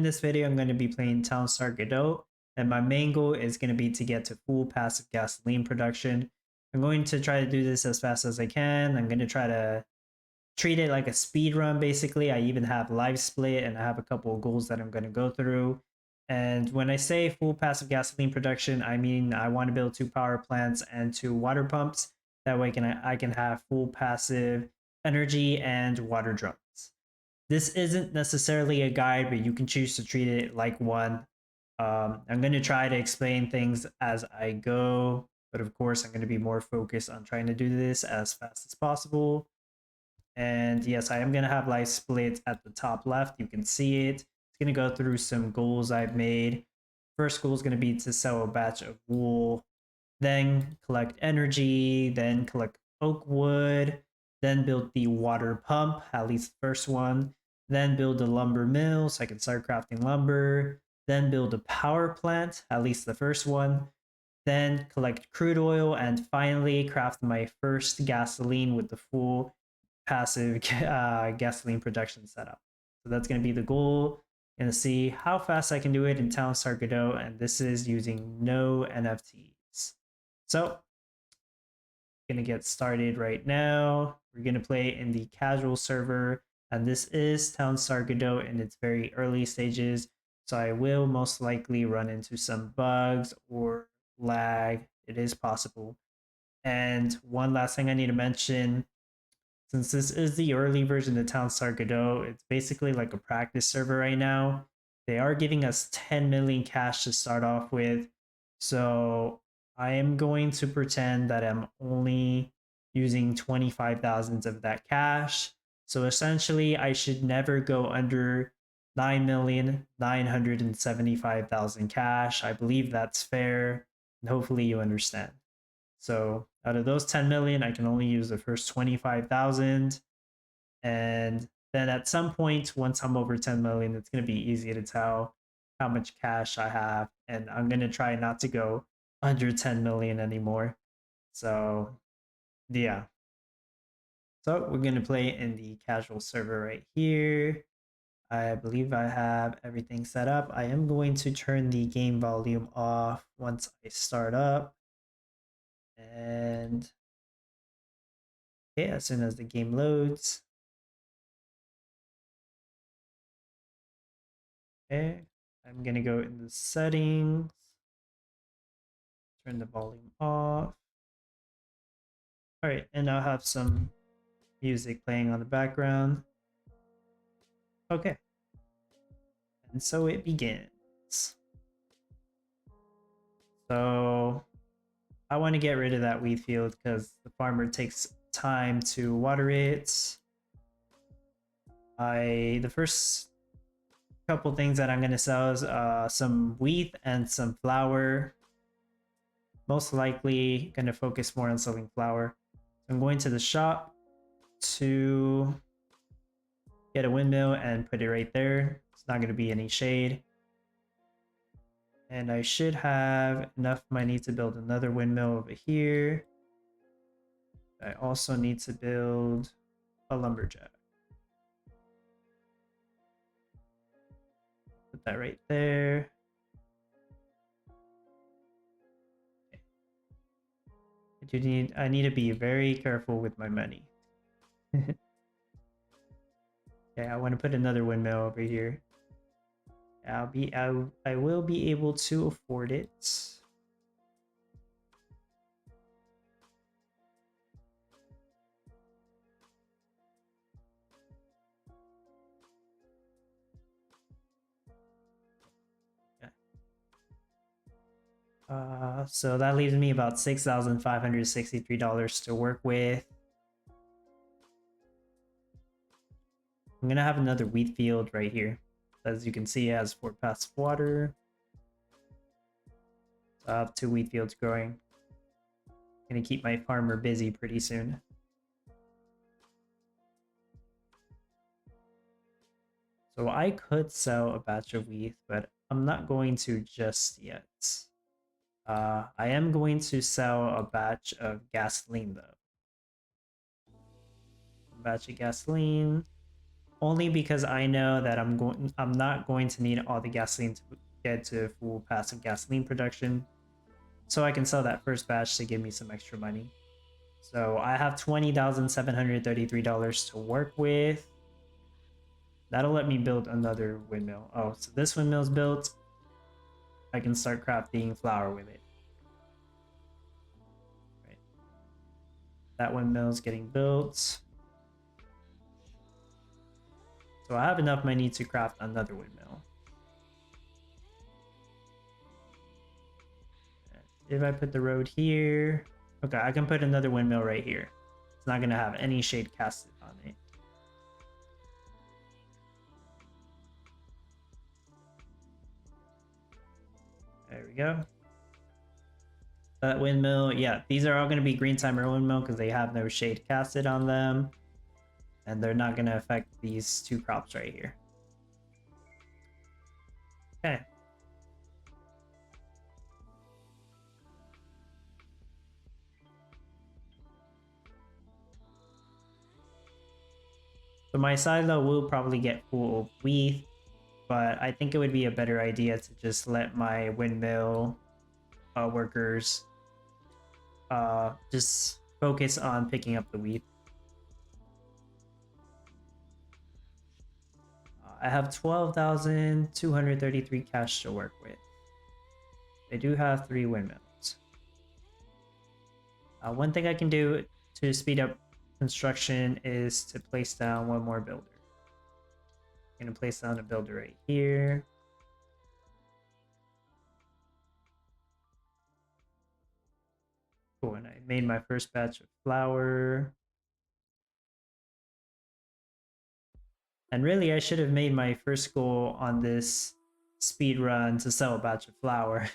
this video, I'm going to be playing Town Star Godot, and my main goal is going to be to get to full passive gasoline production. I'm going to try to do this as fast as I can. I'm going to try to treat it like a speed run, basically. I even have live split, and I have a couple of goals that I'm going to go through. And when I say full passive gasoline production, I mean I want to build 2 power plants and 2 water pumps. That way I can have full passive energy and water drums. This isn't necessarily a guide, but you can choose to treat it like one. I'm going to try to explain things as I go, but of course I'm going to be more focused on trying to do this as fast as possible. And yes, I am going to have live split at the top left. You can see it. It's going to go through some goals I've made. First goal is going to be to sell a batch of wool, then collect energy, then collect oak wood, then build the water pump, at least the first one, then build a lumber mill so I can start crafting lumber, then build a power plant, at least the first one, then collect crude oil, and finally craft my first gasoline with the full passive gasoline production setup. So that's going to be the goal. And to see how fast I can do it in Town Star Godot, and this is using no NFTs. So, gonna get started right now. We're gonna play in the casual server, and this is Town Star Godot in its very early stages. So I will most likely run into some bugs or lag. It is possible. And one last thing I need to mention, since this is the early version of Town Star Godot, it's basically like a practice server right now. They are giving us 10 million cash to start off with. So I am going to pretend that I'm only using 25,000 of that cash. So essentially, I should never go under 9,975,000 cash. I believe that's fair, and hopefully you understand. So out of those 10 million, I can only use the first 25,000. And then at some point, once I'm over 10 million, it's going to be easy to tell how much cash I have. And I'm going to try not to go under 10 million anymore. So yeah. So we're going to play in the casual server right here. I believe I have everything set up. I am going to turn the game volume off once I start up. And okay, as soon as the game loads. Okay, I'm gonna go in the settings, turn the volume off. All right, and I'll have some music playing on the background. Okay, and so it begins. So I want to get rid of that wheat field because the farmer takes time to water it. The first couple things that I'm going to sell is some wheat and some flour. Most likely going to focus more on selling flour. I'm going to the shop to get a windmill and put it right there. It's not going to be any shade. And I should have enough money to build another windmill over here. I also need to build a lumberjack. Put that right there. Okay. I need to be very careful with my money. Okay, I want to put another windmill over here. I will be able to afford it. So that leaves me about $6,563 to work with. I'm gonna have another wheat field right here. As you can see, it has 4 passive water. So I have 2 wheat fields growing. Gonna keep my farmer busy pretty soon. So I could sell a batch of wheat, but I'm not going to just yet. I am going to sell a batch of gasoline though. A batch of gasoline. only because I know that I'm not going to need all the gasoline to get to full passive gasoline production. So I can sell that first batch to give me some extra money. So I have $20,733 to work with. That'll let me build another windmill. Oh, so this windmill's built. I can start crafting flour with it. Right. That windmill's getting built. So I have enough money to craft another windmill. If I put the road here, okay, I can put another windmill right here. It's not gonna have any shade casted on it. There we go. That windmill, yeah, these are all gonna be green timer windmill because they have no shade casted on them. And they're not gonna affect these two crops right here. Okay. So my silo will probably get full of wheat, but I think it would be a better idea to just let my windmill workers just focus on picking up the wheat. I have 12,233 cash to work with. They do have 3 windmills. One thing I can do to speed up construction is to place down one more builder. I'm gonna place down a builder right here. Cool, and I made my first batch of flour. And really, I should have made my first goal on this speed run to sell a batch of flour.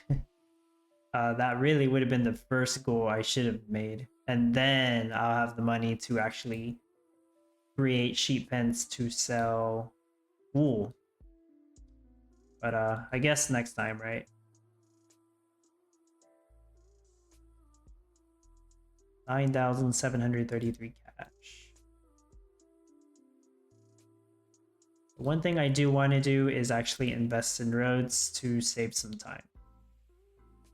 That really would have been the first goal I should have made. And then I'll have the money to actually create sheep pens to sell wool. But I guess next time, right? $9,733 cash. One thing I do want to do is actually invest in roads to save some time.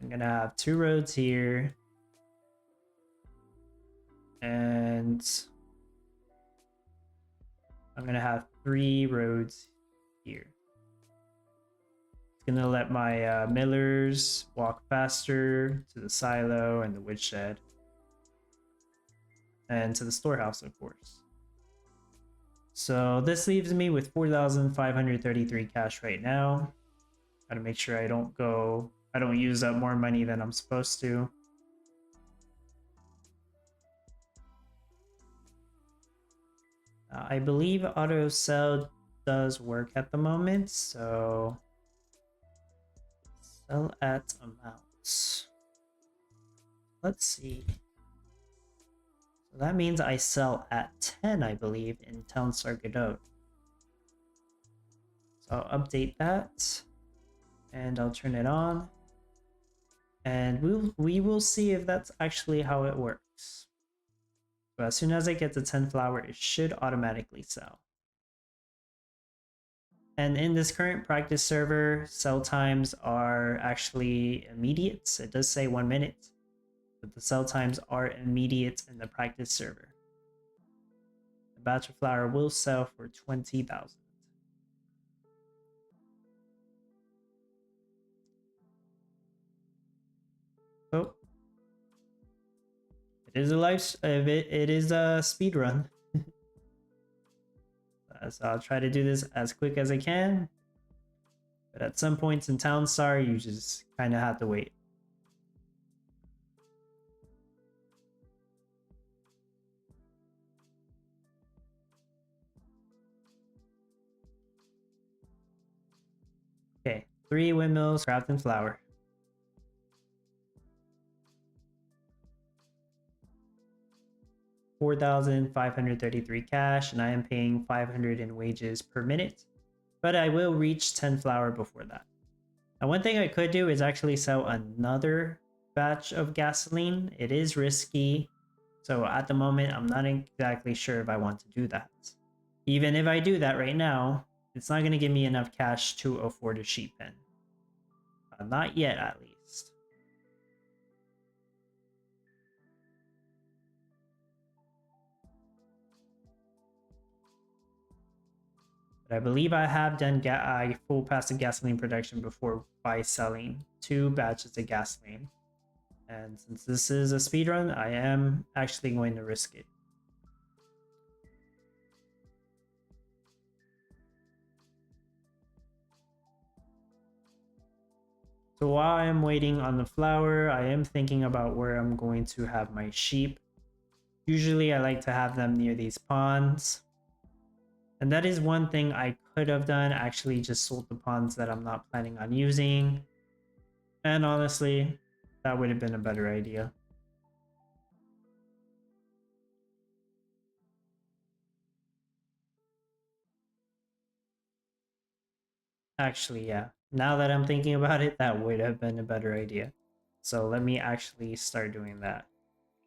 I'm gonna have 2 roads here. And I'm gonna have 3 roads here. It's gonna let my millers walk faster to the silo and the woodshed. And to the storehouse, of course. So this leaves me with 4,533 cash right now. Gotta make sure I don't use up more money than I'm supposed to. I believe auto sell does work at the moment, so sell at amounts. Let's see. So that means I sell at 10, I believe, in Town Star Godot. So I'll update that, and I'll turn it on, and we will see if that's actually how it works. But as soon as I get to 10 flour, it should automatically sell. And in this current practice server, sell times are actually immediate. It does say 1 minute, but the sell times are immediate in the practice server. The batch of flour will sell for 20,000. Oh, it is a speed run. So I'll try to do this as quick as I can, but at some points in Town Star, you just kind of have to wait. Okay, 3 windmills, crafting flour. $4,533 cash, and I am paying 500 in wages per minute, but I will reach 10 flour before that. Now, one thing I could do is actually sell another batch of gasoline. It is risky, so at the moment I'm not exactly sure if I want to do that. Even if I do that right now, it's not going to give me enough cash to afford a sheep pen. Not yet, at least. But I believe I have done full passive gasoline production before by selling 2 batches of gasoline. And since this is a speedrun, I am actually going to risk it. So while I'm waiting on the flour, I am thinking about where I'm going to have my sheep. Usually I like to have them near these ponds. And that is one thing I could have done, actually just sold the ponds that I'm not planning on using. And honestly, that would have been a better idea. Actually, yeah. Now that I'm thinking about it, that would have been a better idea. So let me actually start doing that.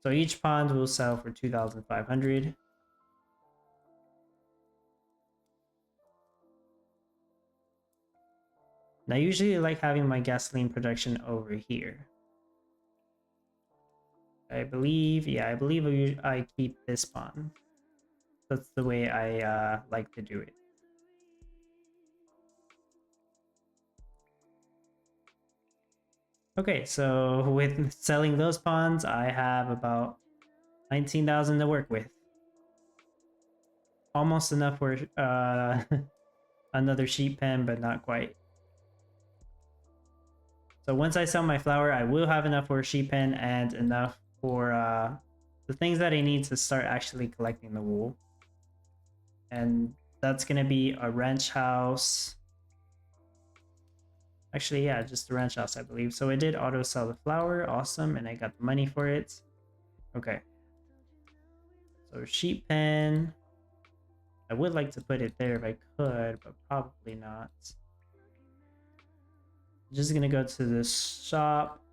So each pond will sell for 2,500. And I usually like having my gasoline production over here. I believe I keep this pond. That's the way I like to do it. Okay, so with selling those ponds, I have about 19,000 to work with. Almost enough for another sheep pen, but not quite. So once I sell my flour, I will have enough for a sheep pen and enough for the things that I need to start actually collecting the wool. And that's gonna be a ranch house. Actually, yeah, just the ranch house, I believe. So I did auto sell the flour, awesome, and I got the money for it. Okay. So sheep pen. I would like to put it there if I could, but probably not. I'm just gonna go to the shop.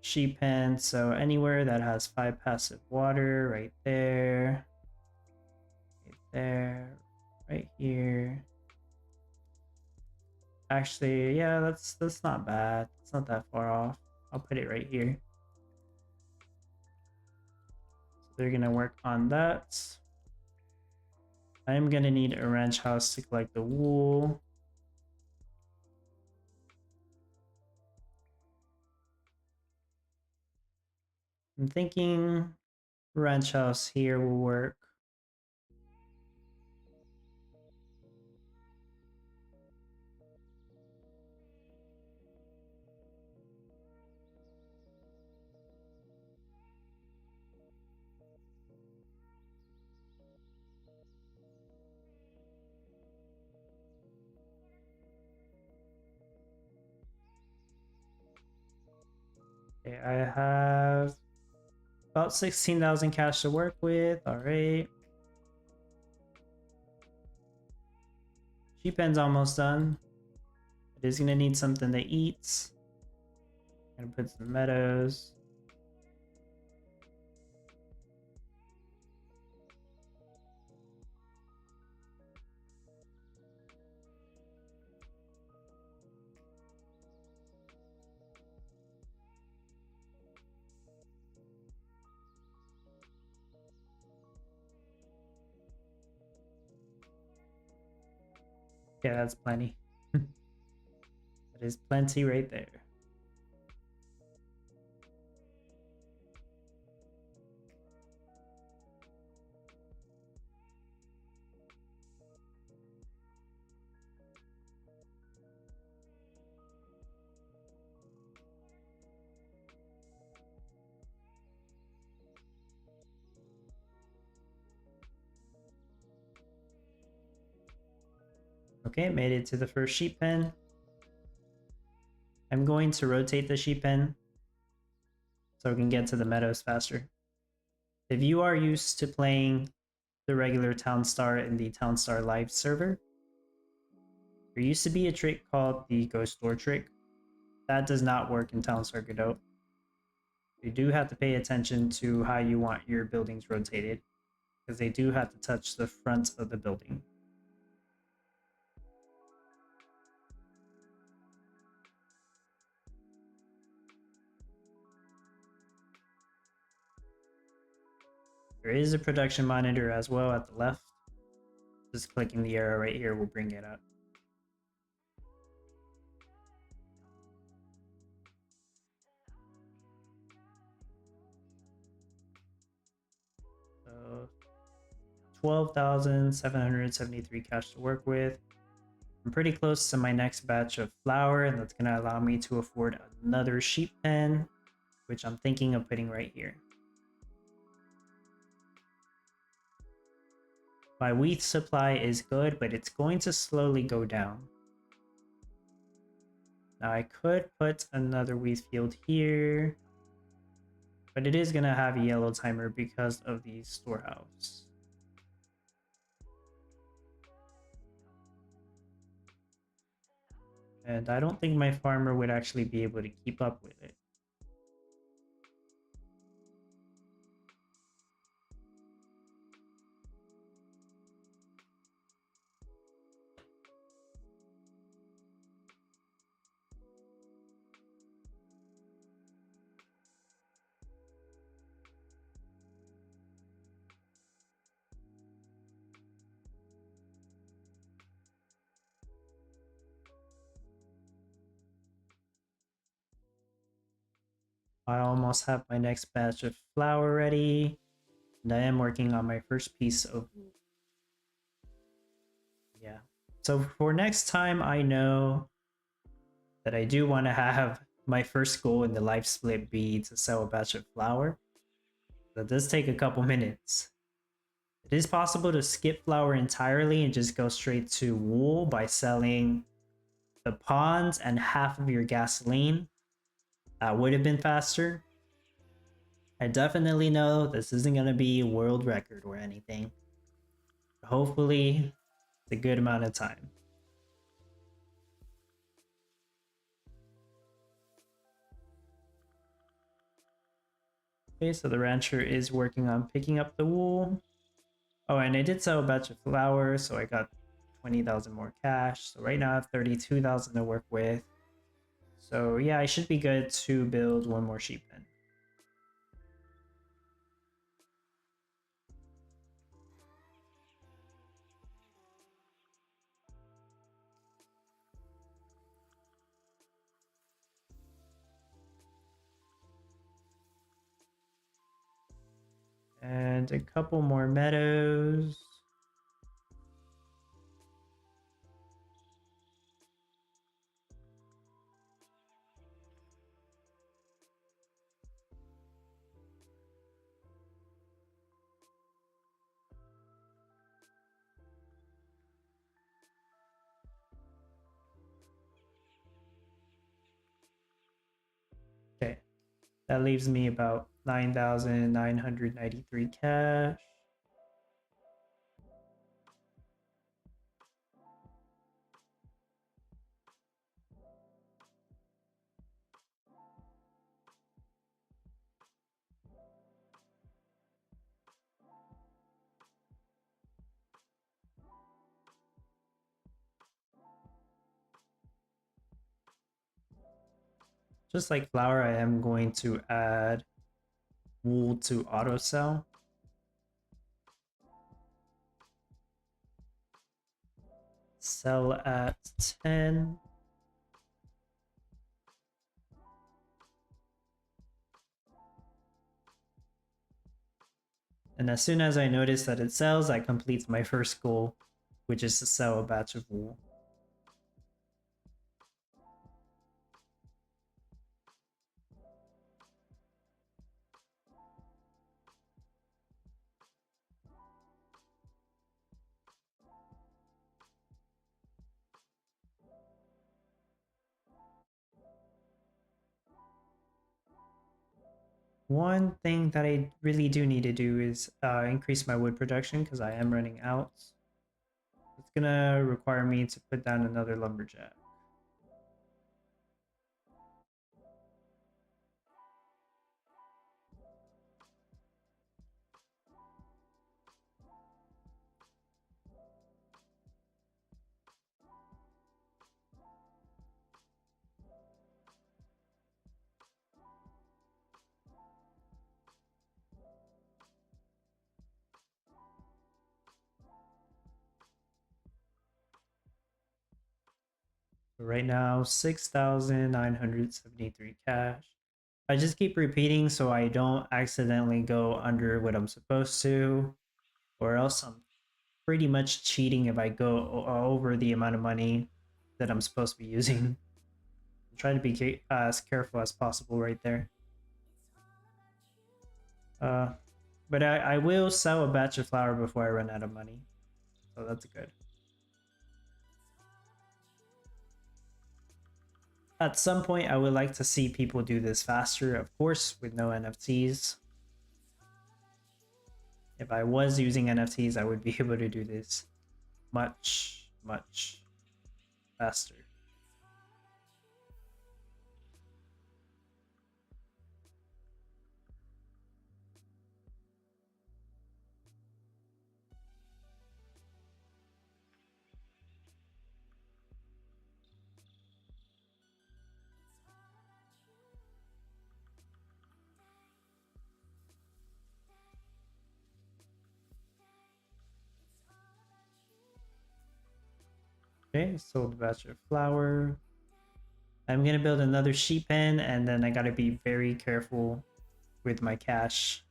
Sheep pen, so anywhere that has 5 passive water, right there. Right there. Right here. Actually, yeah, that's not bad. It's not that far off. I'll put it right here. So they're gonna work on that. I'm gonna need a ranch house to collect the wool. I'm thinking ranch house here will work. Okay, I have about 16,000 cash to work with. All right. Sheep pen's almost done. It is gonna need something to eat. Gonna put some meadows. Yeah, that's plenty. That is plenty right there. Okay, made it to the first sheep pen. I'm going to rotate the sheep pen so we can get to the meadows faster. If you are used to playing the regular Town Star in the Town Star Live server, there used to be a trick called the Ghost Door trick. That does not work in Town Star Godot. You do have to pay attention to how you want your buildings rotated. because they do have to touch the front of the building. There is a production monitor as well at the left. Just clicking the arrow right here will bring it up. So 12,773 cash to work with. I'm pretty close to my next batch of flour, and that's going to allow me to afford another sheep pen, which I'm thinking of putting right here. My wheat supply is good, but it's going to slowly go down. Now I could put another wheat field here, but it is going to have a yellow timer because of the storehouse. And I don't think my farmer would actually be able to keep up with it. I almost have my next batch of flour ready, and I am working on my first piece of wool. Yeah. So for next time, I know that I do want to have my first goal in the life split be to sell a batch of flour. That does take a couple minutes. It is possible to skip flour entirely and just go straight to wool by selling the ponds and half of your gasoline. That would have been faster. I definitely know this isn't going to be a world record or anything. Hopefully, it's a good amount of time. Okay, so the rancher is working on picking up the wool. Oh, and I did sell a batch of flour, so I got 20,000 more cash. So right now I have 32,000 to work with. So yeah, I should be good to build one more sheep pen. And a couple more meadows. Okay, that leaves me about 9,993 cash. Just like flour, I am going to add wool to auto sell. Sell at 10. And as soon as I notice that it sells, I complete my first goal, which is to sell a batch of wool. One thing that I really do need to do is increase my wood production because I am running out. It's gonna require me to put down another lumberjack. So right now, 6,973 cash. I just keep repeating so I don't accidentally go under what I'm supposed to, or else I'm pretty much cheating if I go over the amount of money that I'm supposed to be using. I'm trying to be as careful as possible right there. But I will sell a batch of flour before I run out of money, so that's good. At some point, I would like to see people do this faster, of course, with no NFTs. If I was using NFTs, I would be able to do this much, much faster. Okay, sold a batch of flour. I'm gonna build another sheep pen, and then I gotta be very careful with my cash.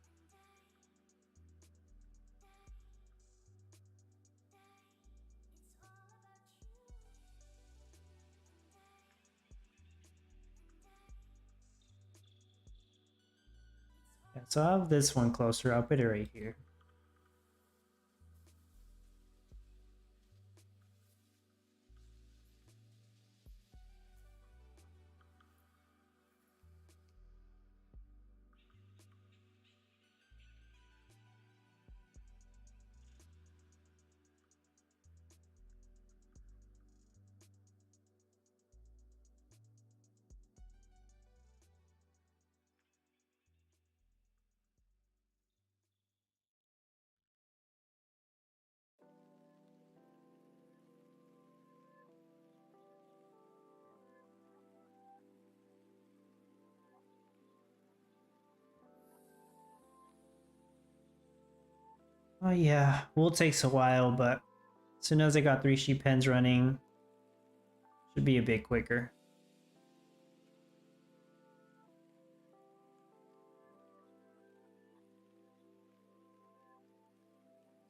Yeah, so I'll have this one closer. I'll put it right here. Oh yeah, wool takes a while, but as soon as I got 3 sheep pens running, should be a bit quicker.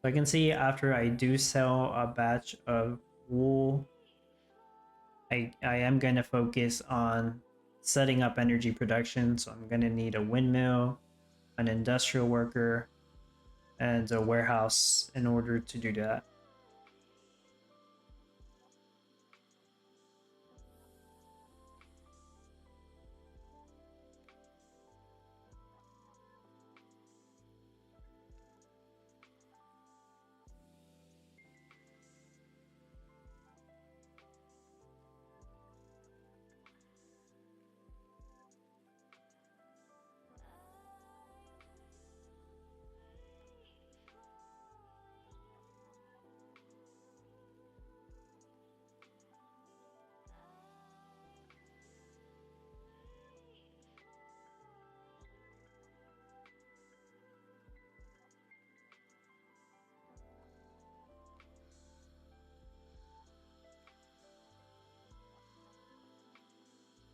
So I can see after I do sell a batch of wool, I am going to focus on setting up energy production. So I'm going to need a windmill, an industrial worker, and a warehouse in order to do that.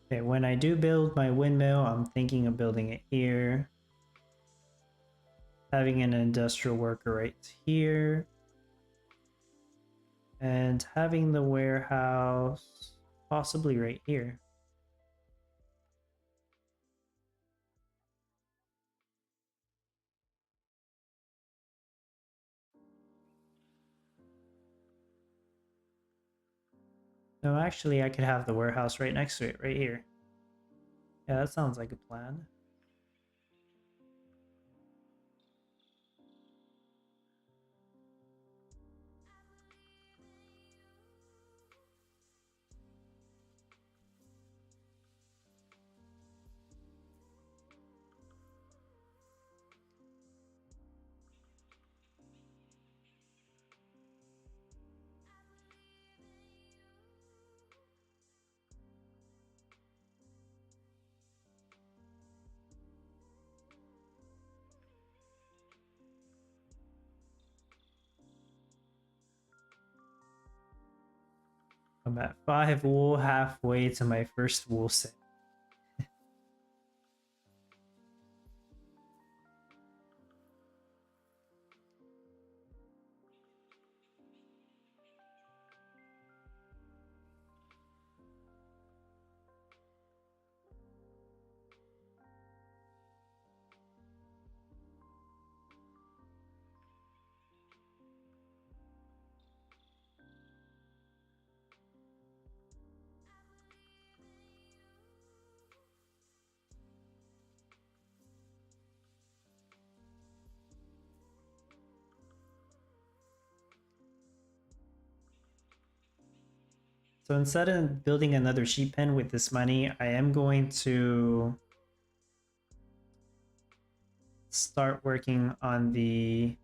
Okay, when I do build my windmill, I'm thinking of building it here. Having an industrial worker right here. And having the warehouse possibly right here. No, actually, I could have the warehouse right next to it, right here. Yeah, that sounds like a plan. I'm at 5 wool, halfway to my first wool set. So instead of building another sheep pen with this money, I am going to start working on the...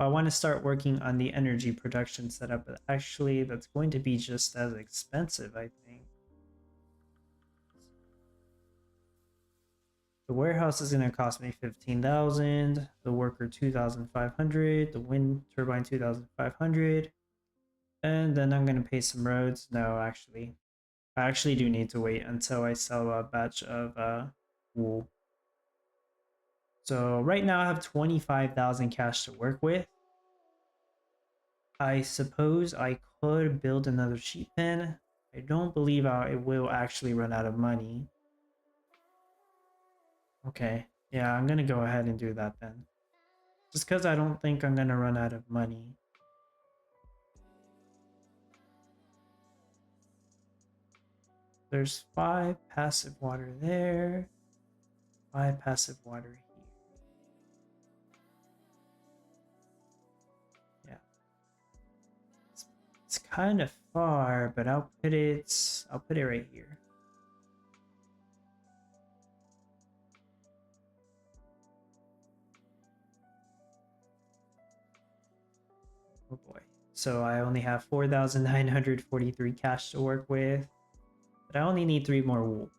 I want to start working on the energy production setup, but actually that's going to be just as expensive, I think. The warehouse is going to cost me 15,000, the worker 2,500, the wind turbine 2,500, and then I'm going to pay some roads. No, actually, I actually do need to wait until I sell a batch of wool. So right now I have 25,000 cash to work with. I suppose I could build another sheep pen. I don't believe it will actually run out of money. Okay, yeah, I'm gonna go ahead and do that then. Just because I don't think I'm gonna run out of money. There's 5 passive water there, 5 passive water here. Yeah, it's kind of far, but I'll put it right here. Oh boy. So I only have 4,943 cash to work with, but I only need 3 more wool.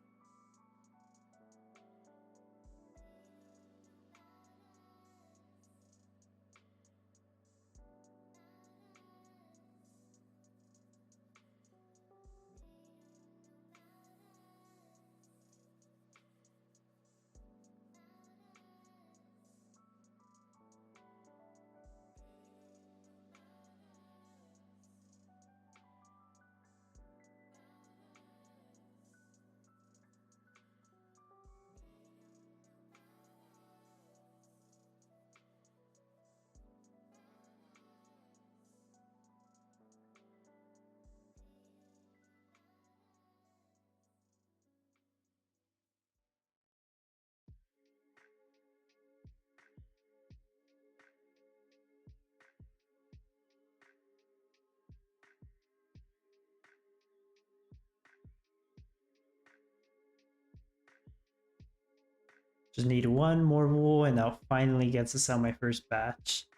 Just need 1 more wool and I'll finally get to sell my first batch.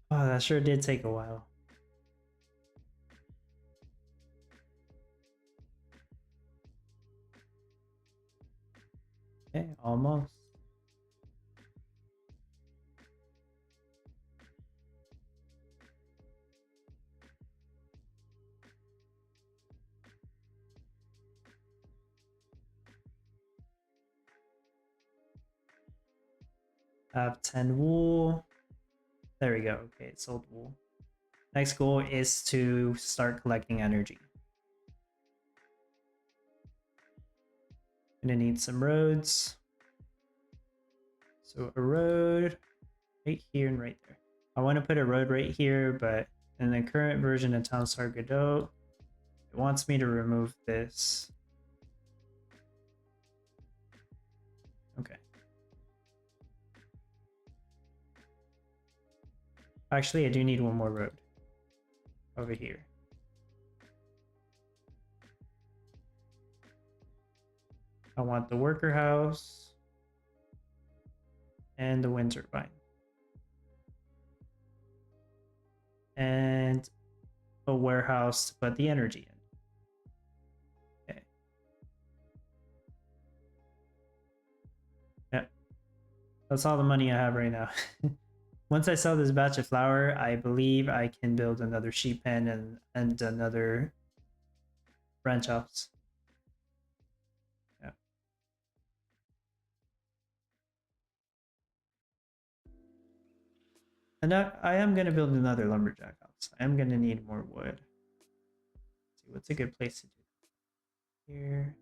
Oh, that sure did take a while. Okay, almost. I have 10 wool. There we go. Okay, it sold wool. Next goal is to start collecting energy. Gonna need some roads. So a road right here and right there. I want to put a road right here, but in the current version of Town Star Godot, it wants me to remove this. Okay. Actually, I do need 1 more road over here. I want the worker house and the wind turbine. And a warehouse to put the energy in. Okay. Yeah. That's all the money I have right now. Once I sell this batch of flour, I believe I can build another sheep pen and another branch house. Yeah. And I am going to build another lumberjack house. I am going to need more wood. Let's see, what's a good place to do that? Here.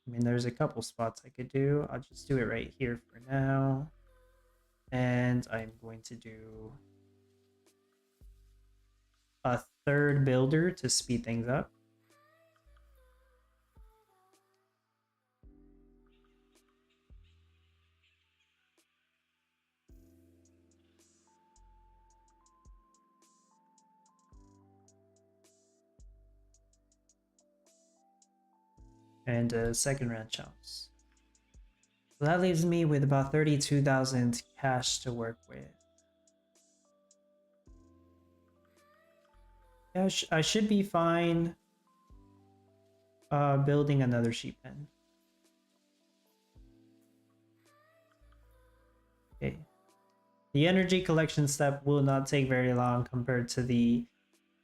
I mean, there's a couple spots I could do. I'll just do it right here for now. And I'm going to do a third builder to speed things up. And a second ranch house. So that leaves me with about 32,000 cash to work with. Yeah, I should be fine building another sheep pen. Okay. The energy collection step will not take very long compared to the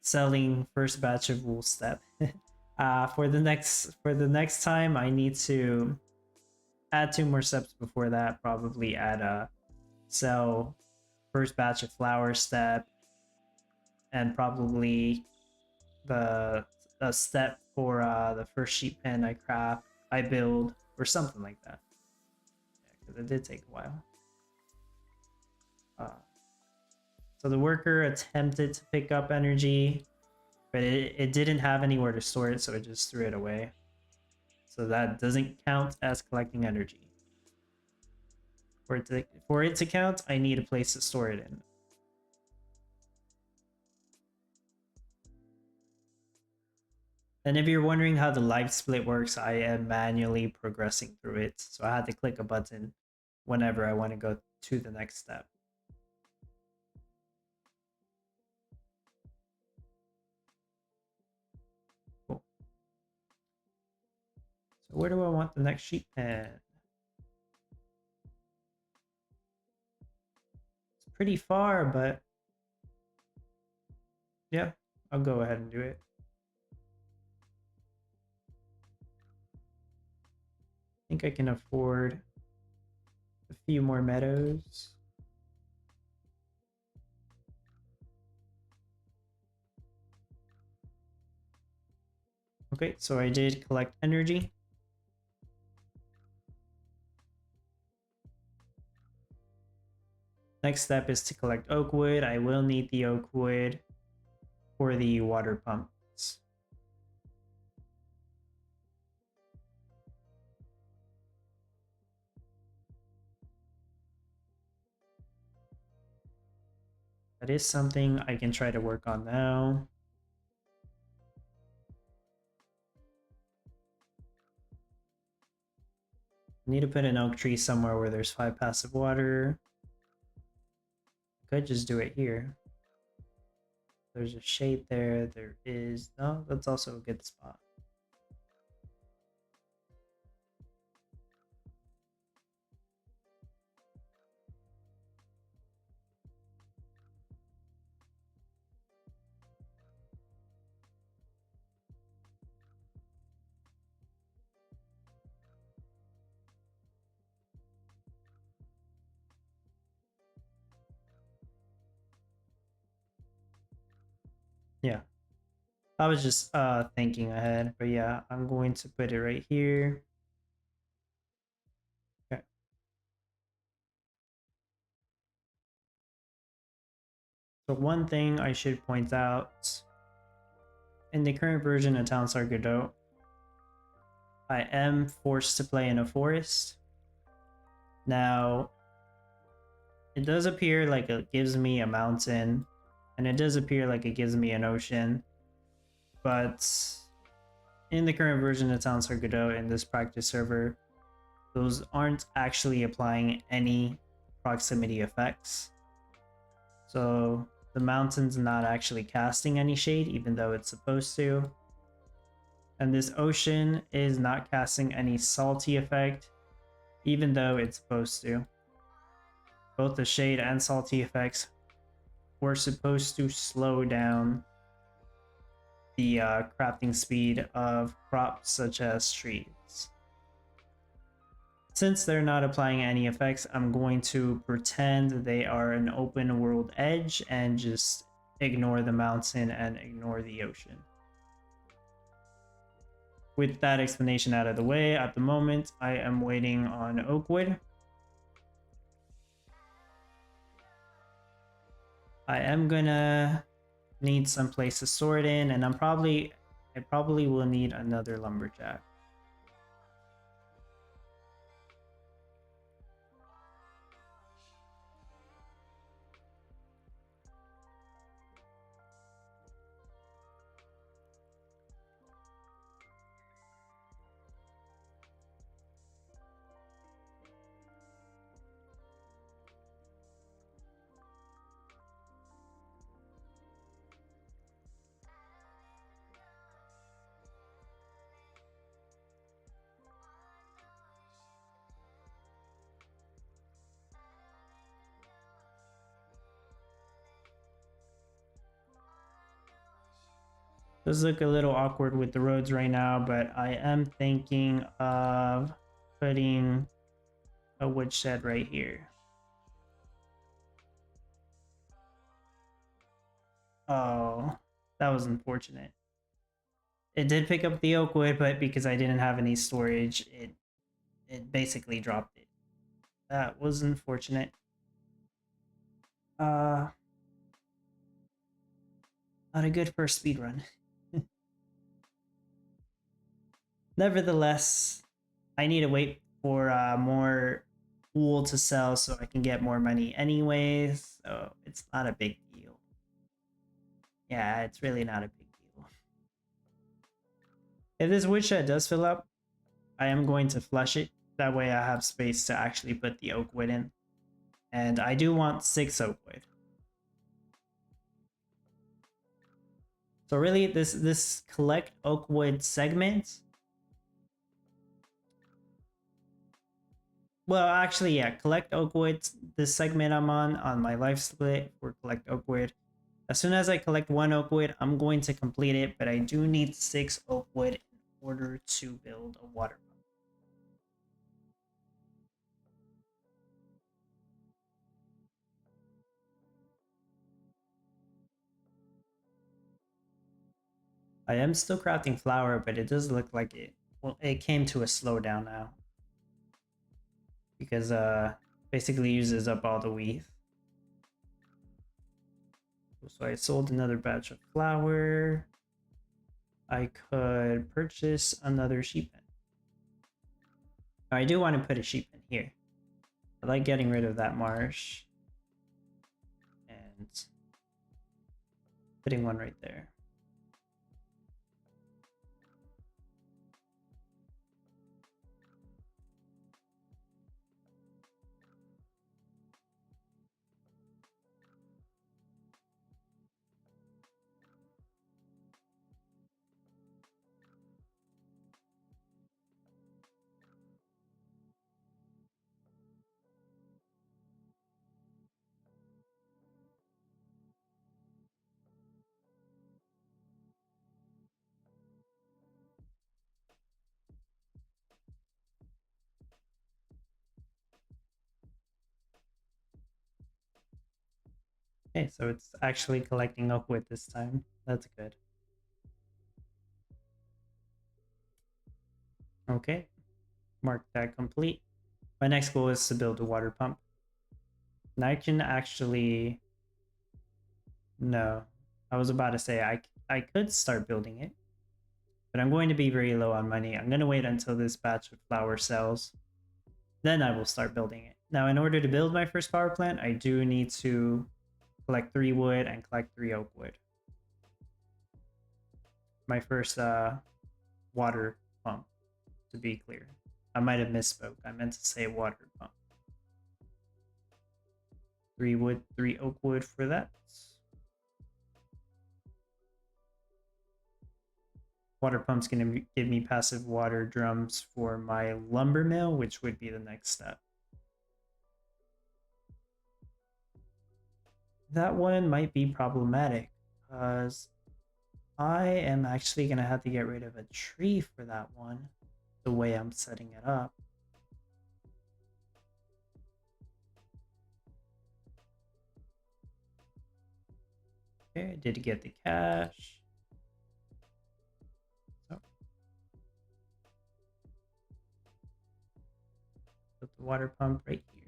selling first batch of wool step. For the next time, I need to add 2 more steps before that. Probably add a sell first batch of flour step, and probably the step for the first sheep pen I build, or something like that. Yeah, because it did take a while. So the worker attempted to pick up energy, but it didn't have anywhere to store it, so it just threw it away. So that doesn't count as collecting energy. For it to count, I need a place to store it in. And if you're wondering how the life split works, I am manually progressing through it. So I had to click a button whenever I want to go to the next step. Cool. So where do I want the next sheep pen? It's pretty far, but yeah, I'll go ahead and do it. I think I can afford a few more meadows. Okay, so I did collect energy. Next step is to collect oak wood. I will need the oak wood for the water pumps. That is something I can try to work on now. I need to put an oak tree somewhere where there's 5 passive water. I could just do it here. There's a shade there. There is... No, that's also a good spot. Yeah. I was just thinking ahead, but yeah, I'm going to put it right here. Okay. So one thing I should point out, in the current version of Town Star Godot, I am forced to play in a forest. Now, it does appear like it gives me a mountain, and it does appear like it gives me an ocean, but in the current version of Town Star Godot in this practice server, those aren't actually applying any proximity effects. So the mountain's not actually casting any shade, even though it's supposed to. And this ocean is not casting any salty effect, even though it's supposed to. Both the shade and salty effects were supposed to slow down the crafting speed of crops such as trees. Since they're not applying any effects, I'm going to pretend they are an open world edge and just ignore the mountain and ignore the ocean. With that explanation out of the way, at the moment, I am waiting on oak wood. I am gonna need some place to store it in, and I probably will need another lumberjack. Does look a little awkward with the roads right now, but I am thinking of putting a woodshed right here. Oh, that was unfortunate. It did pick up the oak wood, but because I didn't have any storage, it basically dropped it. That was unfortunate. Not a good first speed run. Nevertheless, I need to wait for more wool to sell so I can get more money anyways, so it's not a big deal. Yeah, it's really not a big deal. If this woodshed does fill up, I am going to flush it. That way I have space to actually put the oak wood in. And I do want 6 oak wood. So really, this collect oak wood segment. Well, actually, yeah, collect oak wood. This segment I'm on my life split for collect oak wood. As soon as I collect 1 oak wood, I'm going to complete it, but I do need 6 oak wood in order to build a water pump. I am still crafting flour, but it does look like it came to a slowdown now. Because basically uses up all the wheat. So I sold another batch of flour. I could purchase another sheep pen. I do want to put a sheep pen here. I like getting rid of that marsh. And putting one right there. Okay, so it's actually collecting oak wood this time. That's good. Okay, mark that complete. My next goal is to build a water pump. And I can actually... No, I was about to say I could start building it. But I'm going to be very low on money. I'm going to wait until this batch of flour sells. Then I will start building it. Now, in order to build my first power plant, I do need to collect 3 wood and collect 3 oak wood. My first water pump, to be clear. I might have misspoke. I meant to say water pump. 3 wood, 3 oak wood for that. water pump's going to give me passive water drums for my lumber mill, which would be the next step. That one might be problematic because I am actually going to have to get rid of a tree for that one, the way I'm setting it up. Okay, I did get the cash. So, put the water pump right here.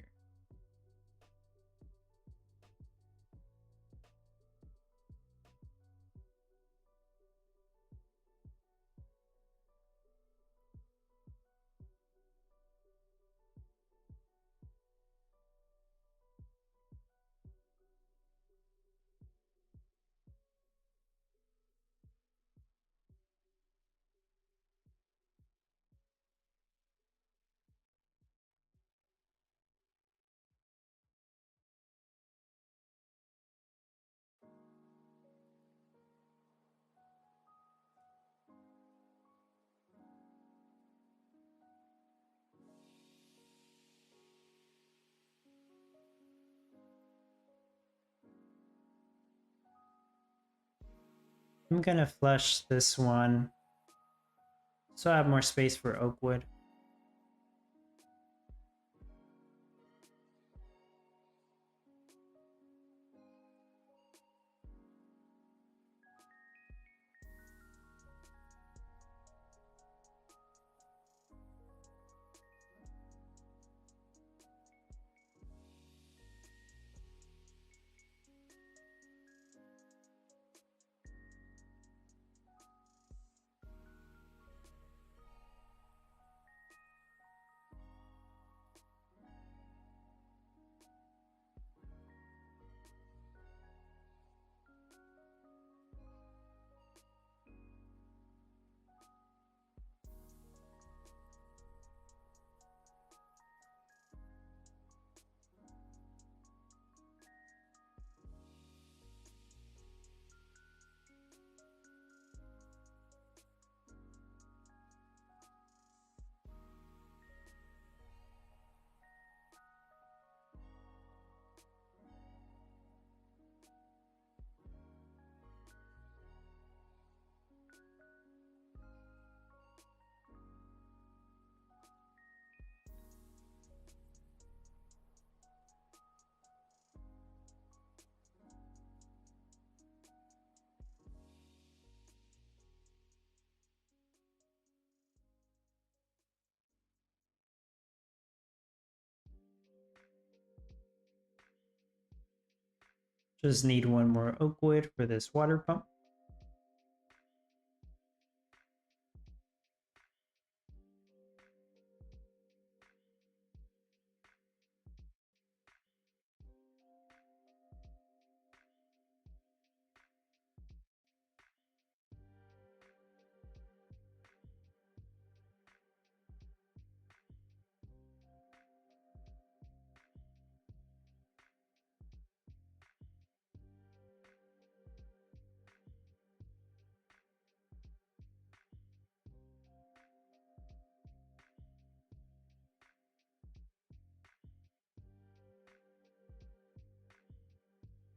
I'm gonna flush this one so I have more space for oak wood. Just need one more oak wood for this water pump.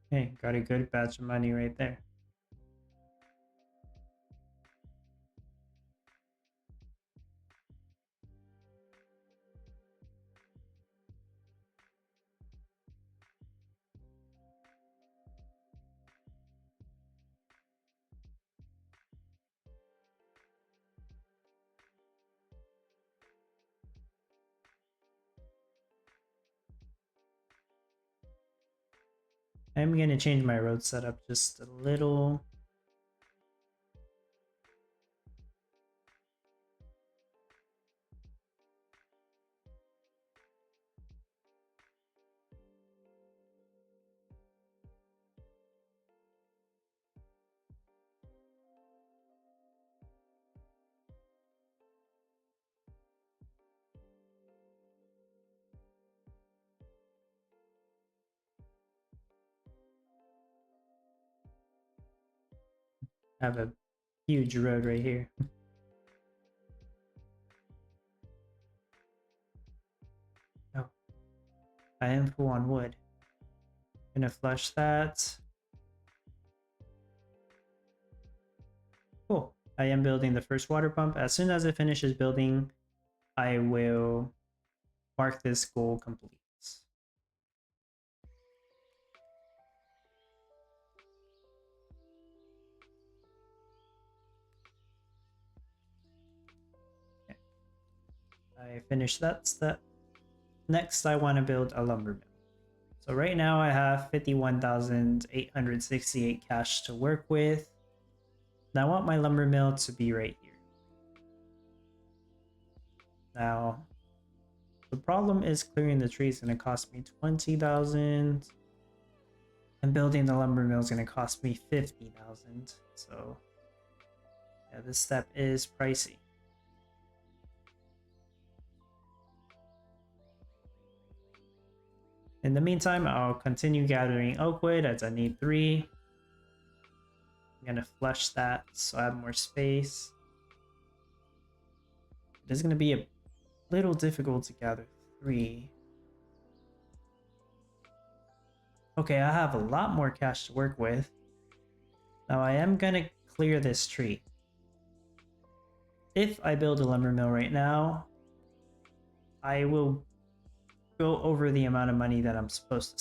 Hey, got a good batch of money right there. I'm gonna change my road setup just a little. Have a huge road right here. Oh, I am full on wood. Gonna flush that. Cool. I am building the first water pump. As soon as it finishes building, I will mark this goal complete. Okay. I finished that step. Next, I want to build a lumber mill. So right now I have 51,868 cash to work with. And I want my lumber mill to be right here. Now, the problem is clearing the trees is going to cost me 20,000. And building the lumber mill is going to cost me 50,000. So, yeah, this step is pricey. In the meantime, I'll continue gathering oak wood as I need 3. I'm going to flush that so I have more space. It is going to be a little difficult to gather 3. Okay, I have a lot more cash to work with. Now I am going to clear this tree. If I build a lumber mill right now, I will go over the amount of money that I'm supposed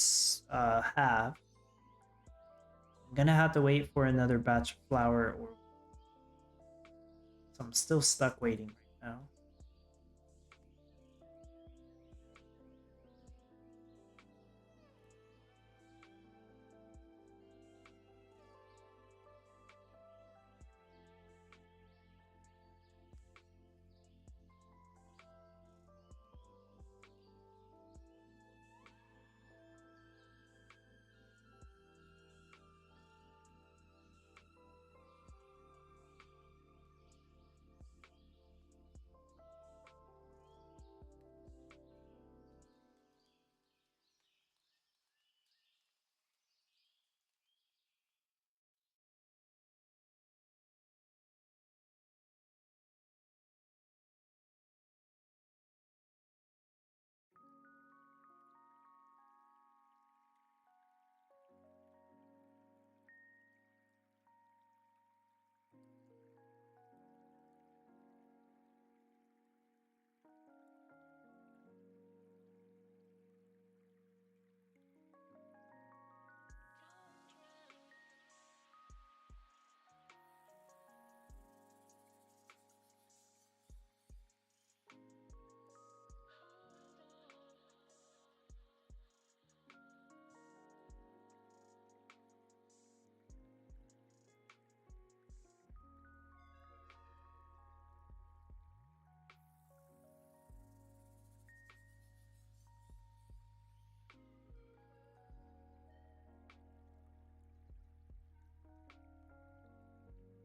to have. I'm gonna have to wait for another batch of flour, or so I'm still stuck waiting right now.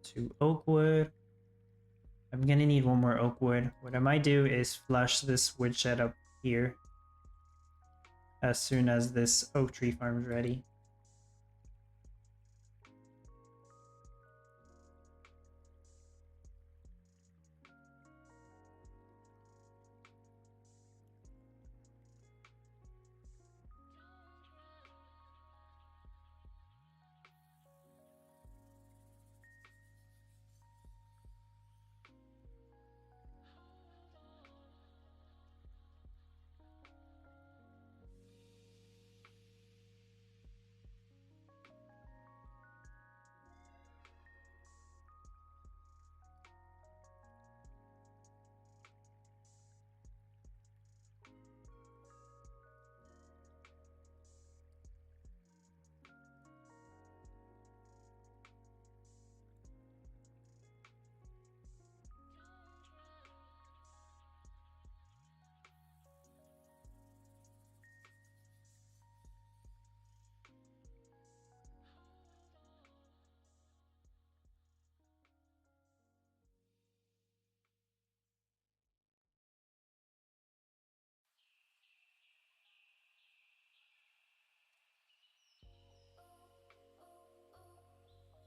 Two oak wood. I'm gonna need one more oak wood. What I might do is flush this woodshed up here as soon as this oak tree farm is ready.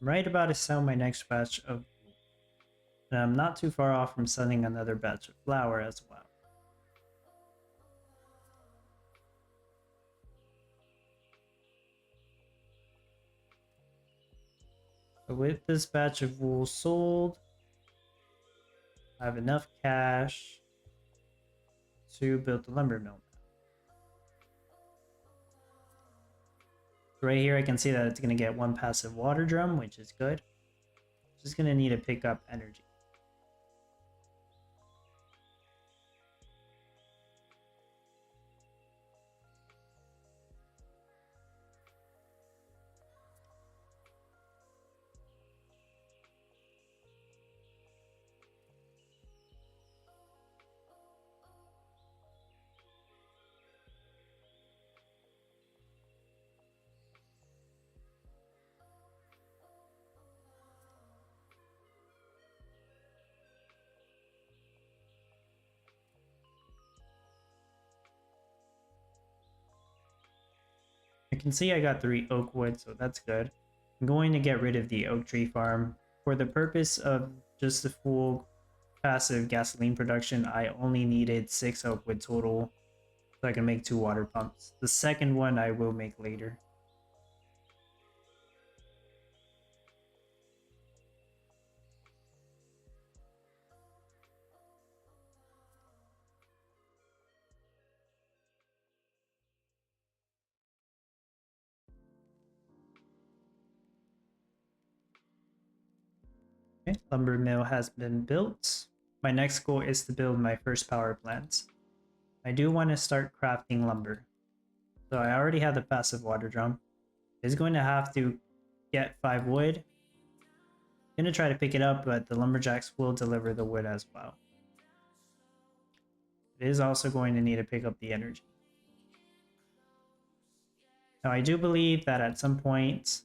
I'm right about to sell my next batch of wool. And I'm not too far off from selling another batch of flour as well. So with this batch of wool sold, I have enough cash to build the lumber mill. Right here I can see that it's going to get one passive water drum, which is good. Just going to need to pick up energy. I can see I got 3 oak wood, so that's good. I'm going to get rid of the oak tree farm. For the purpose of just the full passive gasoline production, I only needed 6 oak wood total, so I can make 2 water pumps. The second one I will make later. Okay, lumber mill has been built. My next goal is to build my first power plant. I do want to start crafting lumber. So I already have the passive water drum. It's going to have to get 5 wood. I'm going to try to pick it up, but the lumberjacks will deliver the wood as well. It is also going to need to pick up the energy. Now I do believe that at some point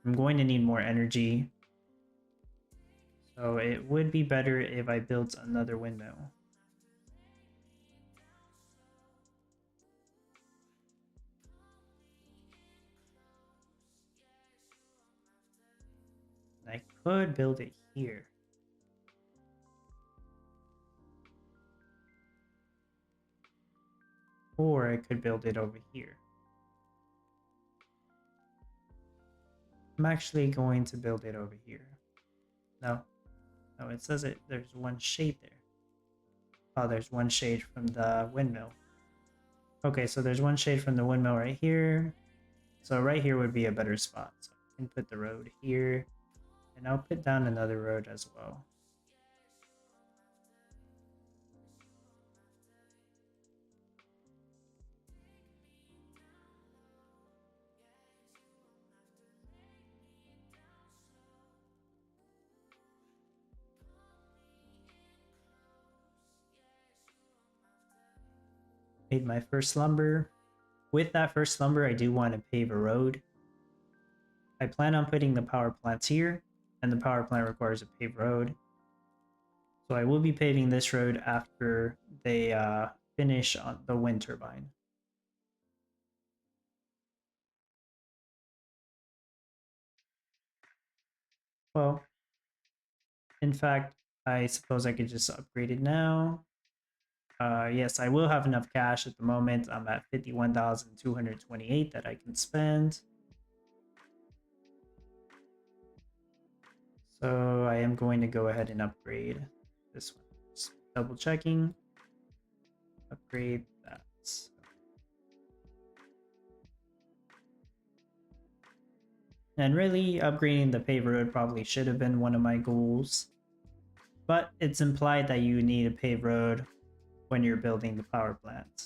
I'm going to need more energy. So it would be better if I built another windmill. I could build it here. Or I could build it over here. I'm actually going to build it over here. No, it says it. There's one shade there. Oh, there's one shade from the windmill. Okay, so there's one shade from the windmill right here. So right here would be a better spot. So I can put the road here. And I'll put down another road as well. Made my first lumber. With that first lumber, I do want to pave a road. I plan on putting the power plants here, and the power plant requires a paved road. So I will be paving this road after they finish on the wind turbine. Well, in fact, I suppose I could just upgrade it now. Yes, I will have enough cash at the moment. I'm at 51,228 that I can spend. So I am going to go ahead and upgrade this one. Just double checking. Upgrade that. And really, upgrading the paved road probably should have been one of my goals. But it's implied that you need a paved road when you're building the power plant.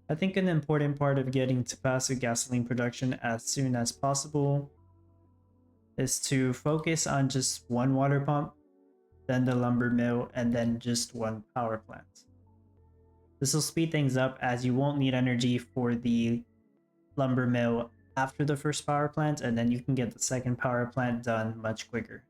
I think an important part of getting to passive gasoline production as soon as possible is to focus on just one water pump, then the lumber mill, and then just one power plant. This will speed things up as you won't need energy for the lumber mill after the first power plant, and then you can get the second power plant done much quicker.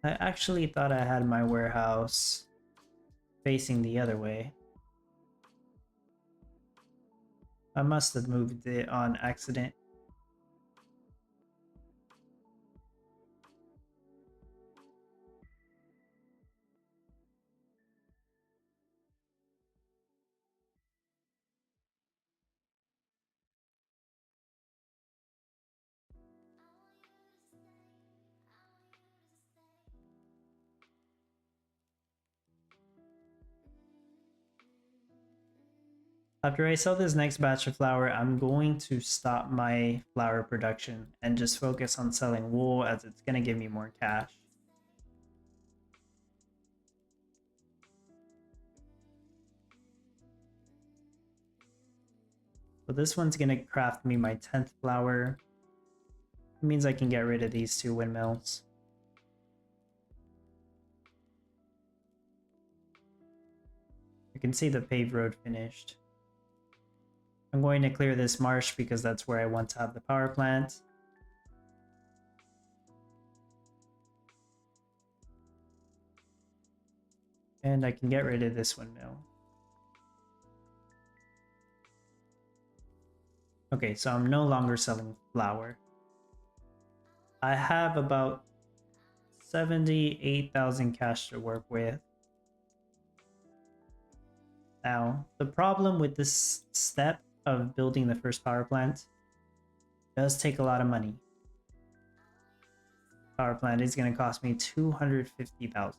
I actually thought I had my warehouse facing the other way. I must have moved it on accident. After I sell this next batch of flour, I'm going to stop my flour production and just focus on selling wool as it's going to give me more cash. So this one's going to craft me my 10th flour. It means I can get rid of these 2 windmills. You can see the paved road finished. I'm going to clear this marsh because that's where I want to have the power plant. And I can get rid of this windmill. Okay, so I'm no longer selling flour. I have about 78,000 cash to work with. Now, the problem with this step of building the first power plant does take a lot of money. Power plant is going to cost me 250,000.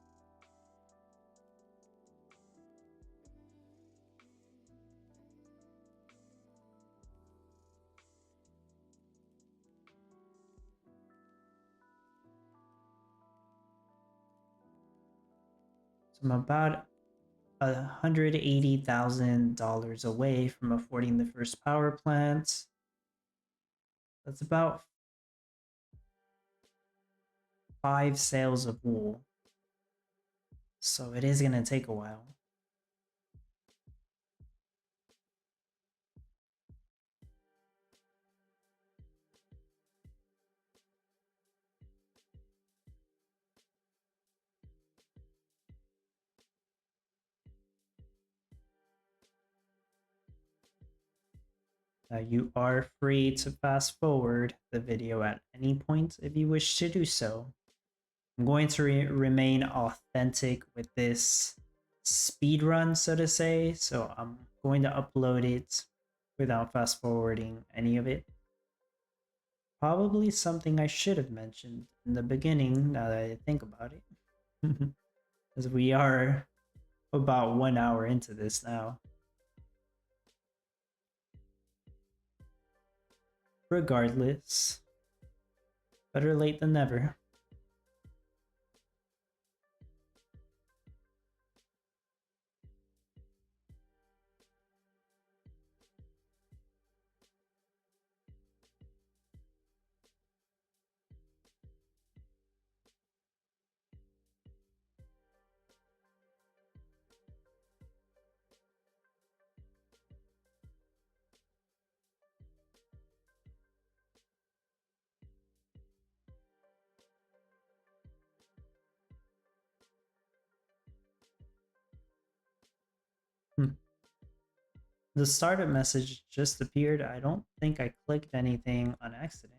So I'm about $180,000 away from affording the first power plant. That's about 5 sales of wool. So it is going to take a while. You are free to fast forward the video at any point if you wish to do so. I'm going to remain authentic with this speed run, so to say, so I'm going to upload it without fast forwarding any of it. Probably something I should have mentioned in the beginning now that I think about it. Because we are about 1 hour into this now. Regardless, better late than never. The startup message just appeared. I don't think I clicked anything on accident.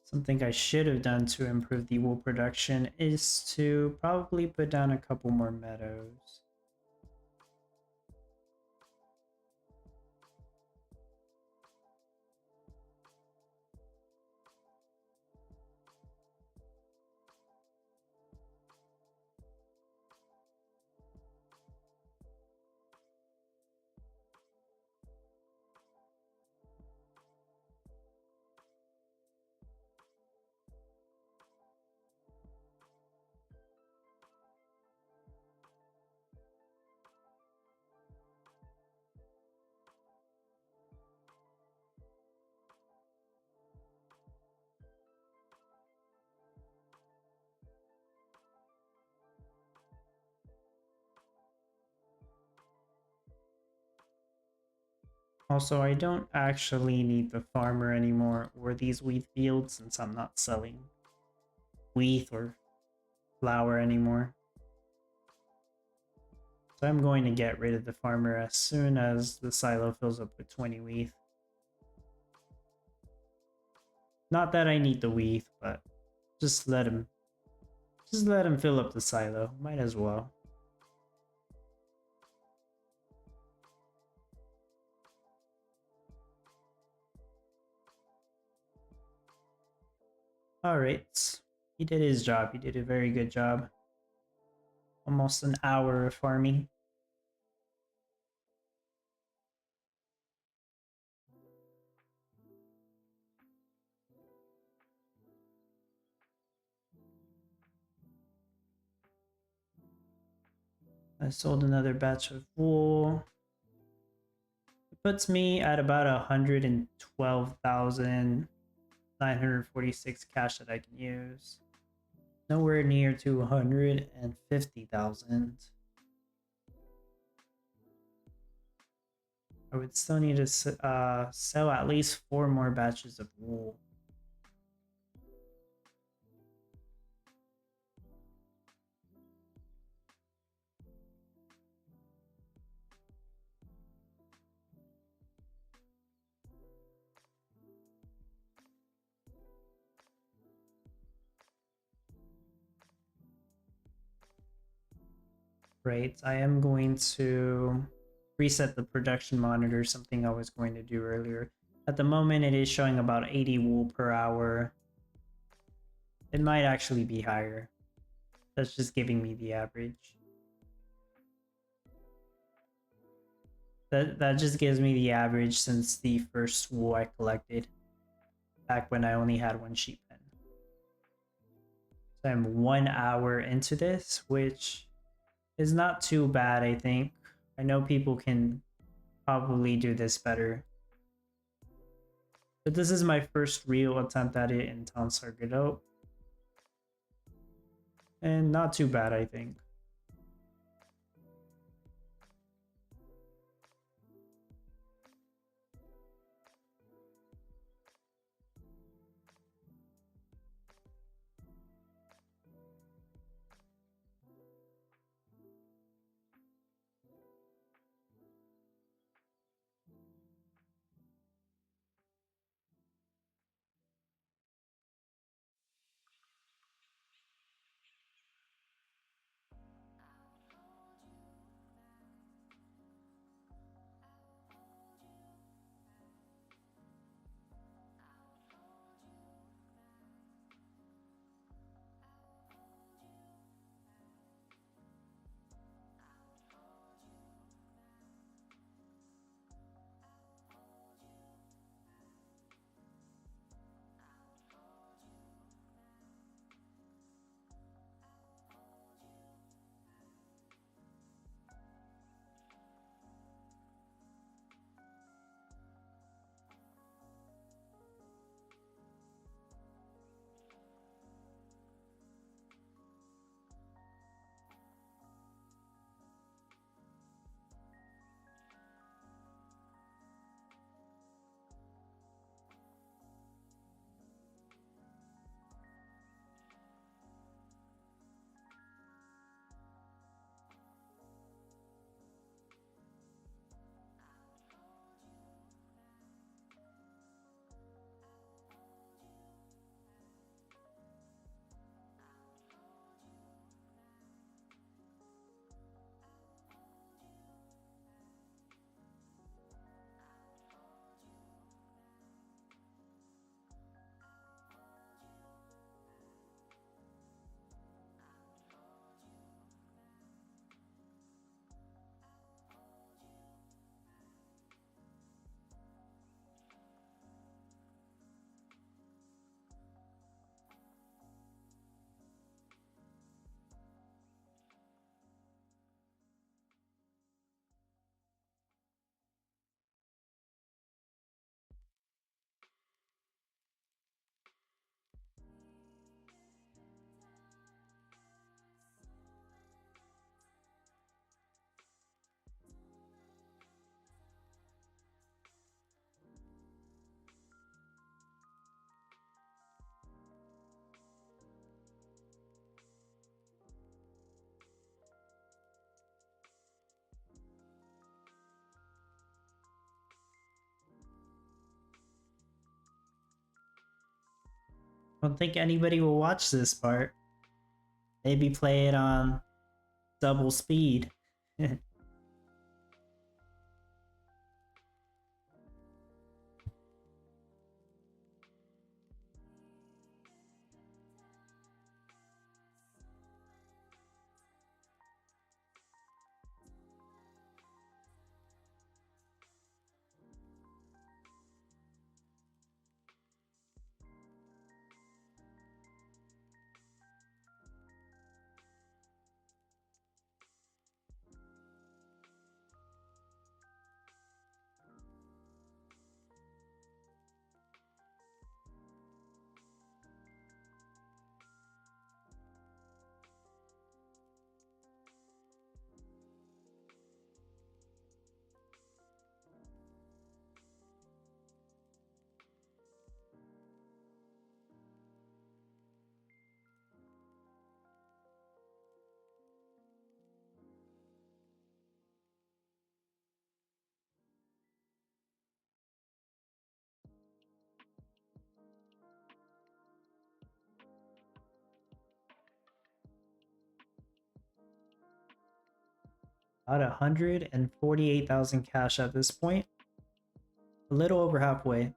Something I should have done to improve the wool production is to probably put down a couple more meadows. Also, I don't actually need the farmer anymore or these wheat fields since I'm not selling wheat or flour anymore. So I'm going to get rid of the farmer as soon as the silo fills up with 20 wheat. Not that I need the wheat, but just let him fill up the silo. Might as well. Alright. He did his job. He did a very good job. Almost an hour of farming. I sold another batch of wool. It puts me at about 112,946 cash that I can use. Nowhere near to 150,000. I would still need to sell at least 4 more batches of wool. Right, I am going to reset the production monitor, something I was going to do earlier. At the moment, it is showing about 80 wool per hour. It might actually be higher. That's just giving me the average. That just gives me the average since the first wool I collected, back when I only had 1 sheep pen. So I'm 1 hour into this, which is not too bad, I think. I know people can probably do this better. But this is my first real attempt at it in Town Star Godot. And not too bad, I think. don't think anybody will watch this part. Maybe play it on double speed. About 148,000 cash at this point. A little over halfway.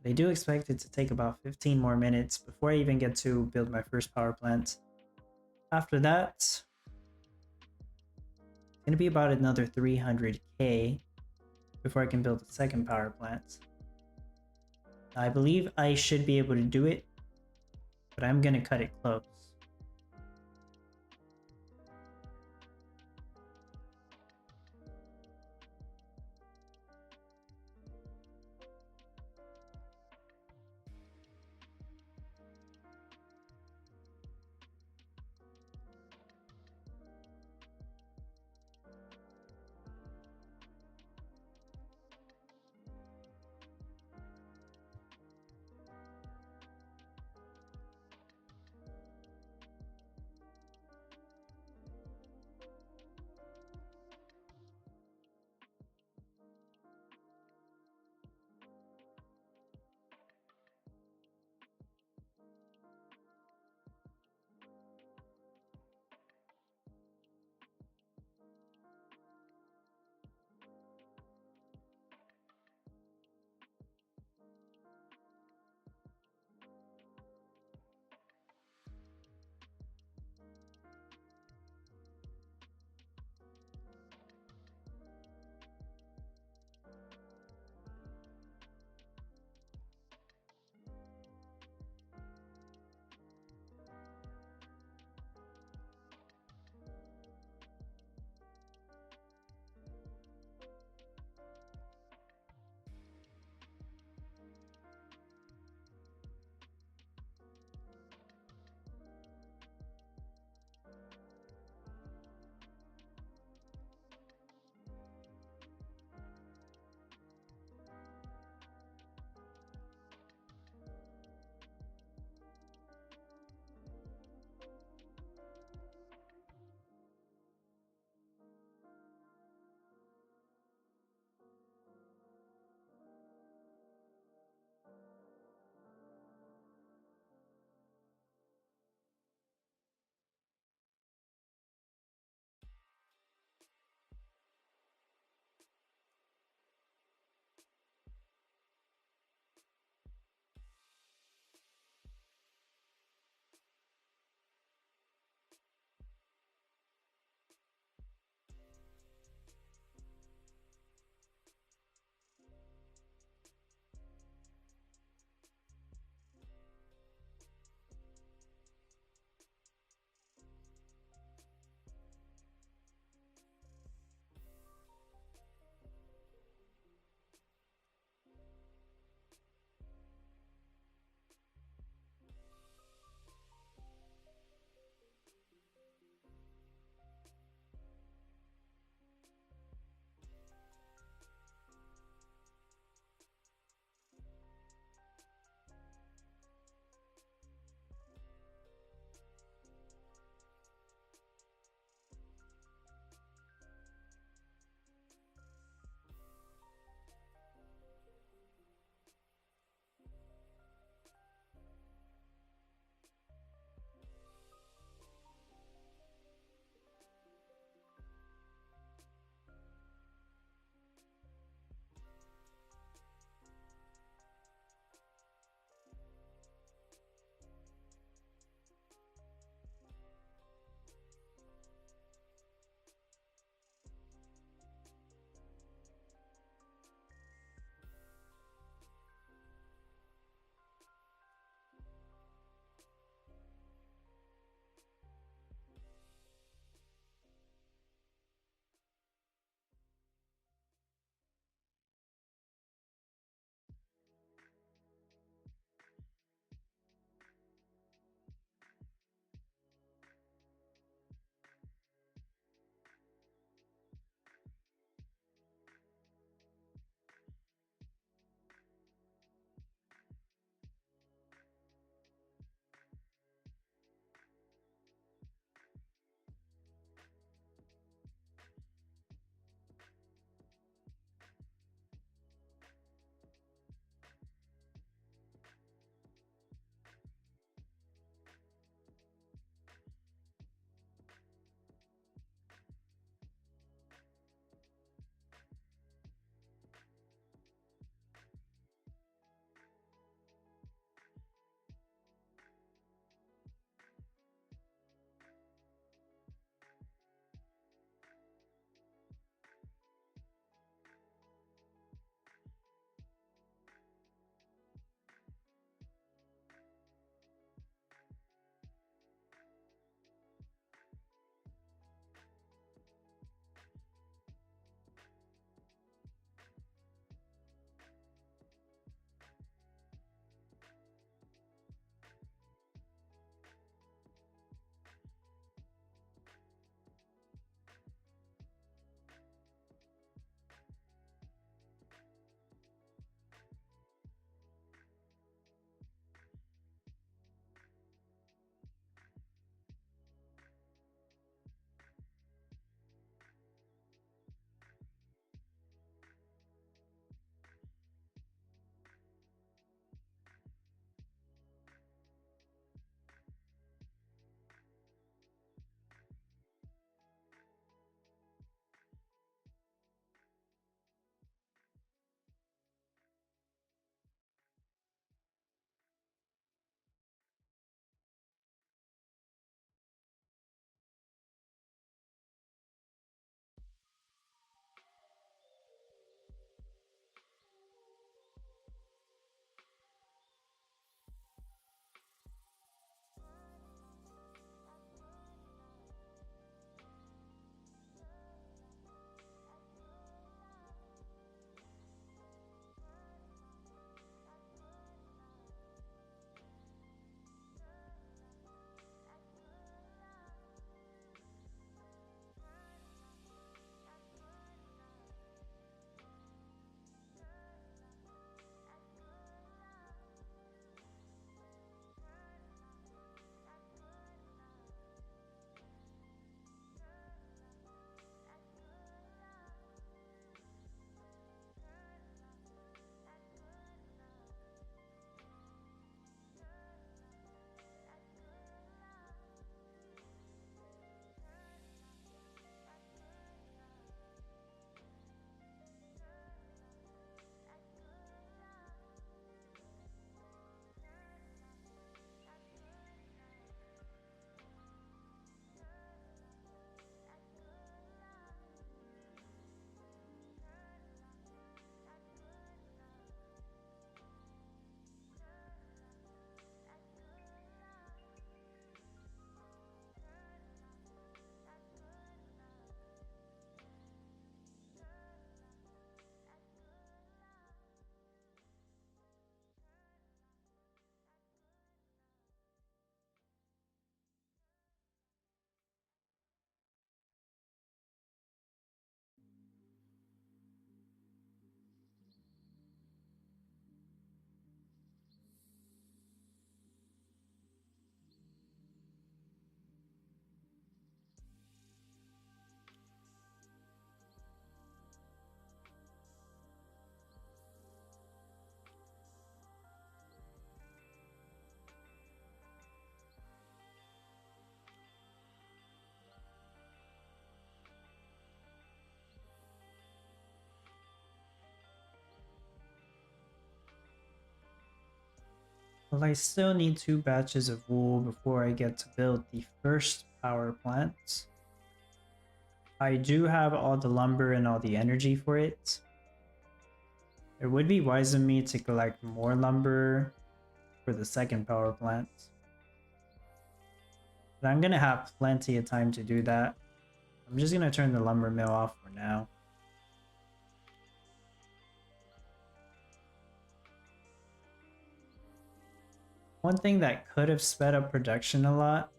They do expect it to take about 15 more minutes before I even get to build my first power plant. After that, it's going to be about another 300k before I can build a second power plant. I believe I should be able to do it, but I'm going to cut it close. Well, I still need 2 batches of wool before I get to build the first power plant. I do have all the lumber and all the energy for it. It would be wise of me to collect more lumber for the second power plant. But I'm gonna have plenty of time to do that. I'm just gonna turn the lumber mill off for now. One thing that could have sped up production a lot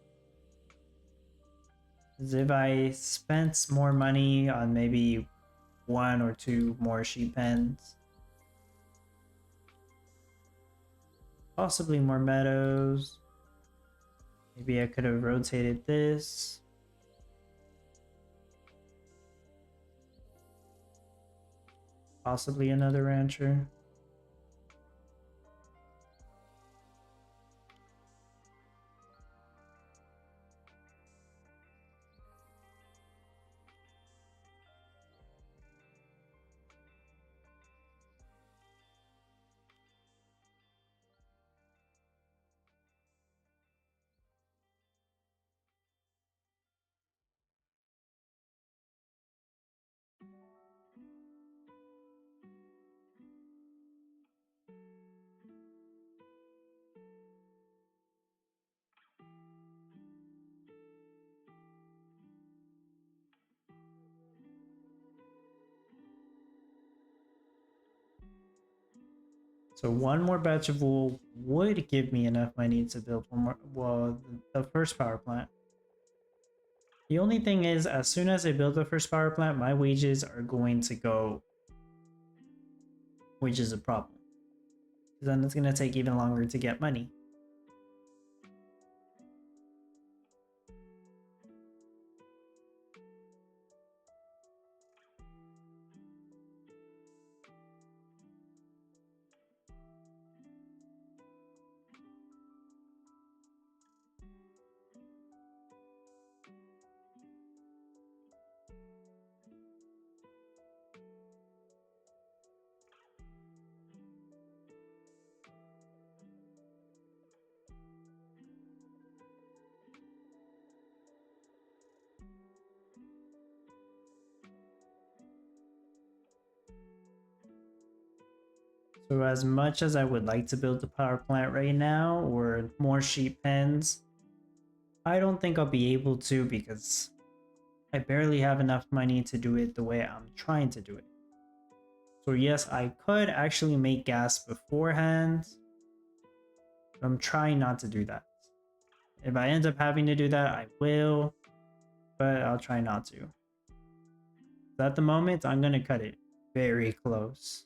is if I spent more money on maybe 1 or 2 more sheep pens. Possibly more meadows. Maybe I could have rotated this. Possibly another rancher. So 1 more batch of wool would give me enough money to build 1 more, well, the first power plant. The only thing is, as soon as I build the first power plant, my wages are going to go, which is a problem. Then it's going to take even longer to get money. So as much as I would like to build the power plant right now, or more sheep pens, I don't think I'll be able to because I barely have enough money to do it the way I'm trying to do it. So yes, I could actually make gas beforehand, but I'm trying not to do that. If I end up having to do that, I will, but I'll try not to. So at the moment, I'm going to cut it very close.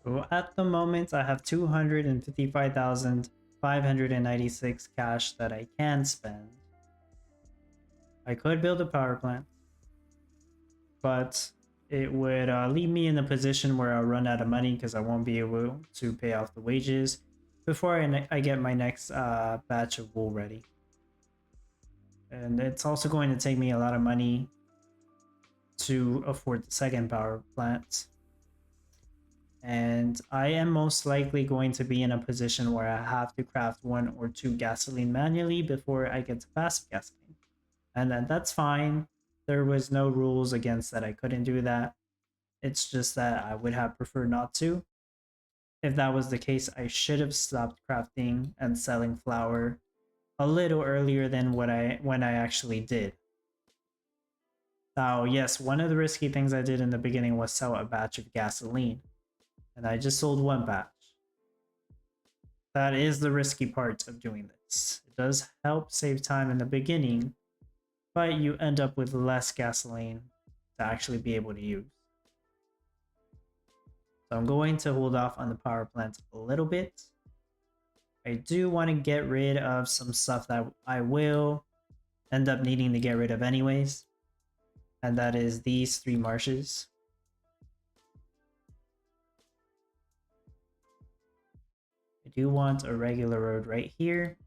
So at the moment, I have 255,596 cash that I can spend. I could build a power plant, but it would leave me in a position where I'll run out of money because I won't be able to pay off the wages before I get my next batch of wool ready. And it's also going to take me a lot of money to afford the second power plant. And I am most likely going to be in a position where I have to craft 1 or 2 gasoline manually before I get to passive gasoline. And then that's fine. There was no rules against that I couldn't do that. It's just that I would have preferred not to. If that was the case, I should have stopped crafting and selling flour a little earlier than when I actually did. Now, yes, one of the risky things I did in the beginning was sell a batch of gasoline, and I just sold 1 batch. That is the risky part of doing this. It does help save time in the beginning, but you end up with less gasoline to actually be able to use. So I'm going to hold off on the power plant a little bit. I do want to get rid of some stuff that I will end up needing to get rid of anyways. And that is these 3 marshes. I do want a regular road right here.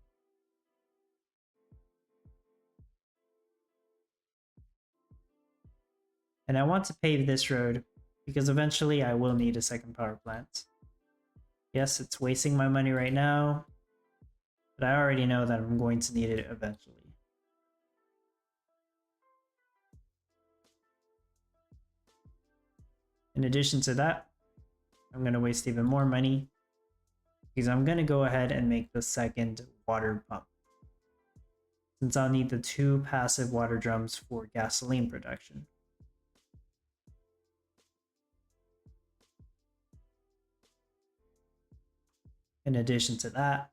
And I want to pave this road because eventually I will need a second power plant. Yes, it's wasting my money right now, but I already know that I'm going to need it eventually. In addition to that, I'm going to waste even more money because I'm going to go ahead and make the second water pump, since I'll need the 2 passive water drums for gasoline production. In addition to that,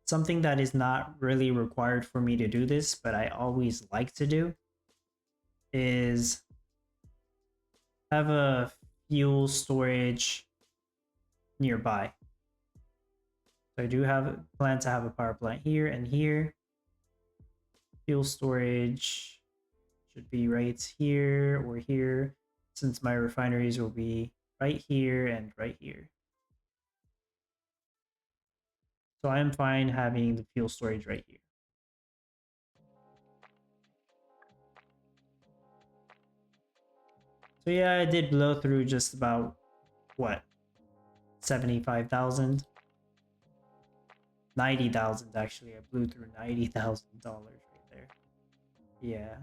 something that is not really required for me to do this, but I always like to do, is have a fuel storage nearby. So I do plan to have a power plant here and here. Fuel storage should be right here or here, since my refineries will be right here and right here. So I'm fine having the fuel storage right here. So yeah, I did blow through just about, what, 75,000? 90,000 actually. I blew through $90,000 right there. Yeah.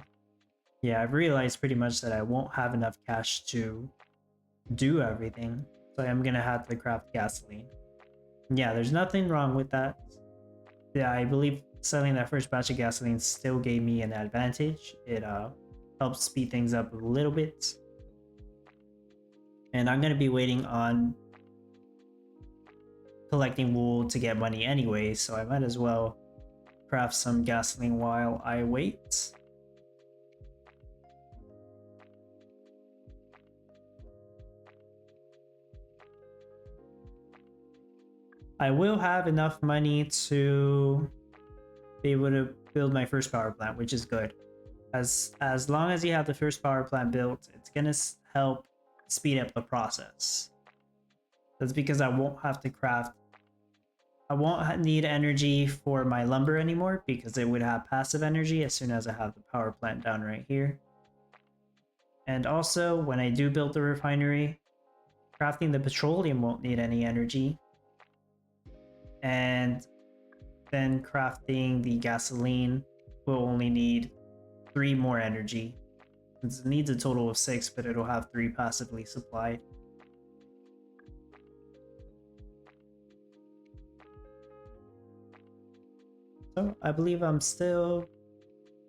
Yeah, I've realized pretty much that I won't have enough cash to do everything. So I'm gonna have to craft gasoline. Yeah, there's nothing wrong with that. Yeah, I believe selling that first batch of gasoline still gave me an advantage. It helps speed things up a little bit. And I'm gonna be waiting on collecting wool to get money anyway, so I might as well craft some gasoline while I wait. I will have enough money to be able to build my first power plant, which is good. As long as you have the first power plant built, it's gonna help speed up the process. That's because I won't have to craft. I won't need energy for my lumber anymore because it would have passive energy as soon as I have the power plant down right here. And also, when I do build the refinery, crafting the petroleum won't need any energy. And then crafting the gasoline will only need 3 more energy. It needs a total of 6, but it'll have 3 passively supplied. So I believe I'm still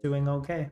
doing okay.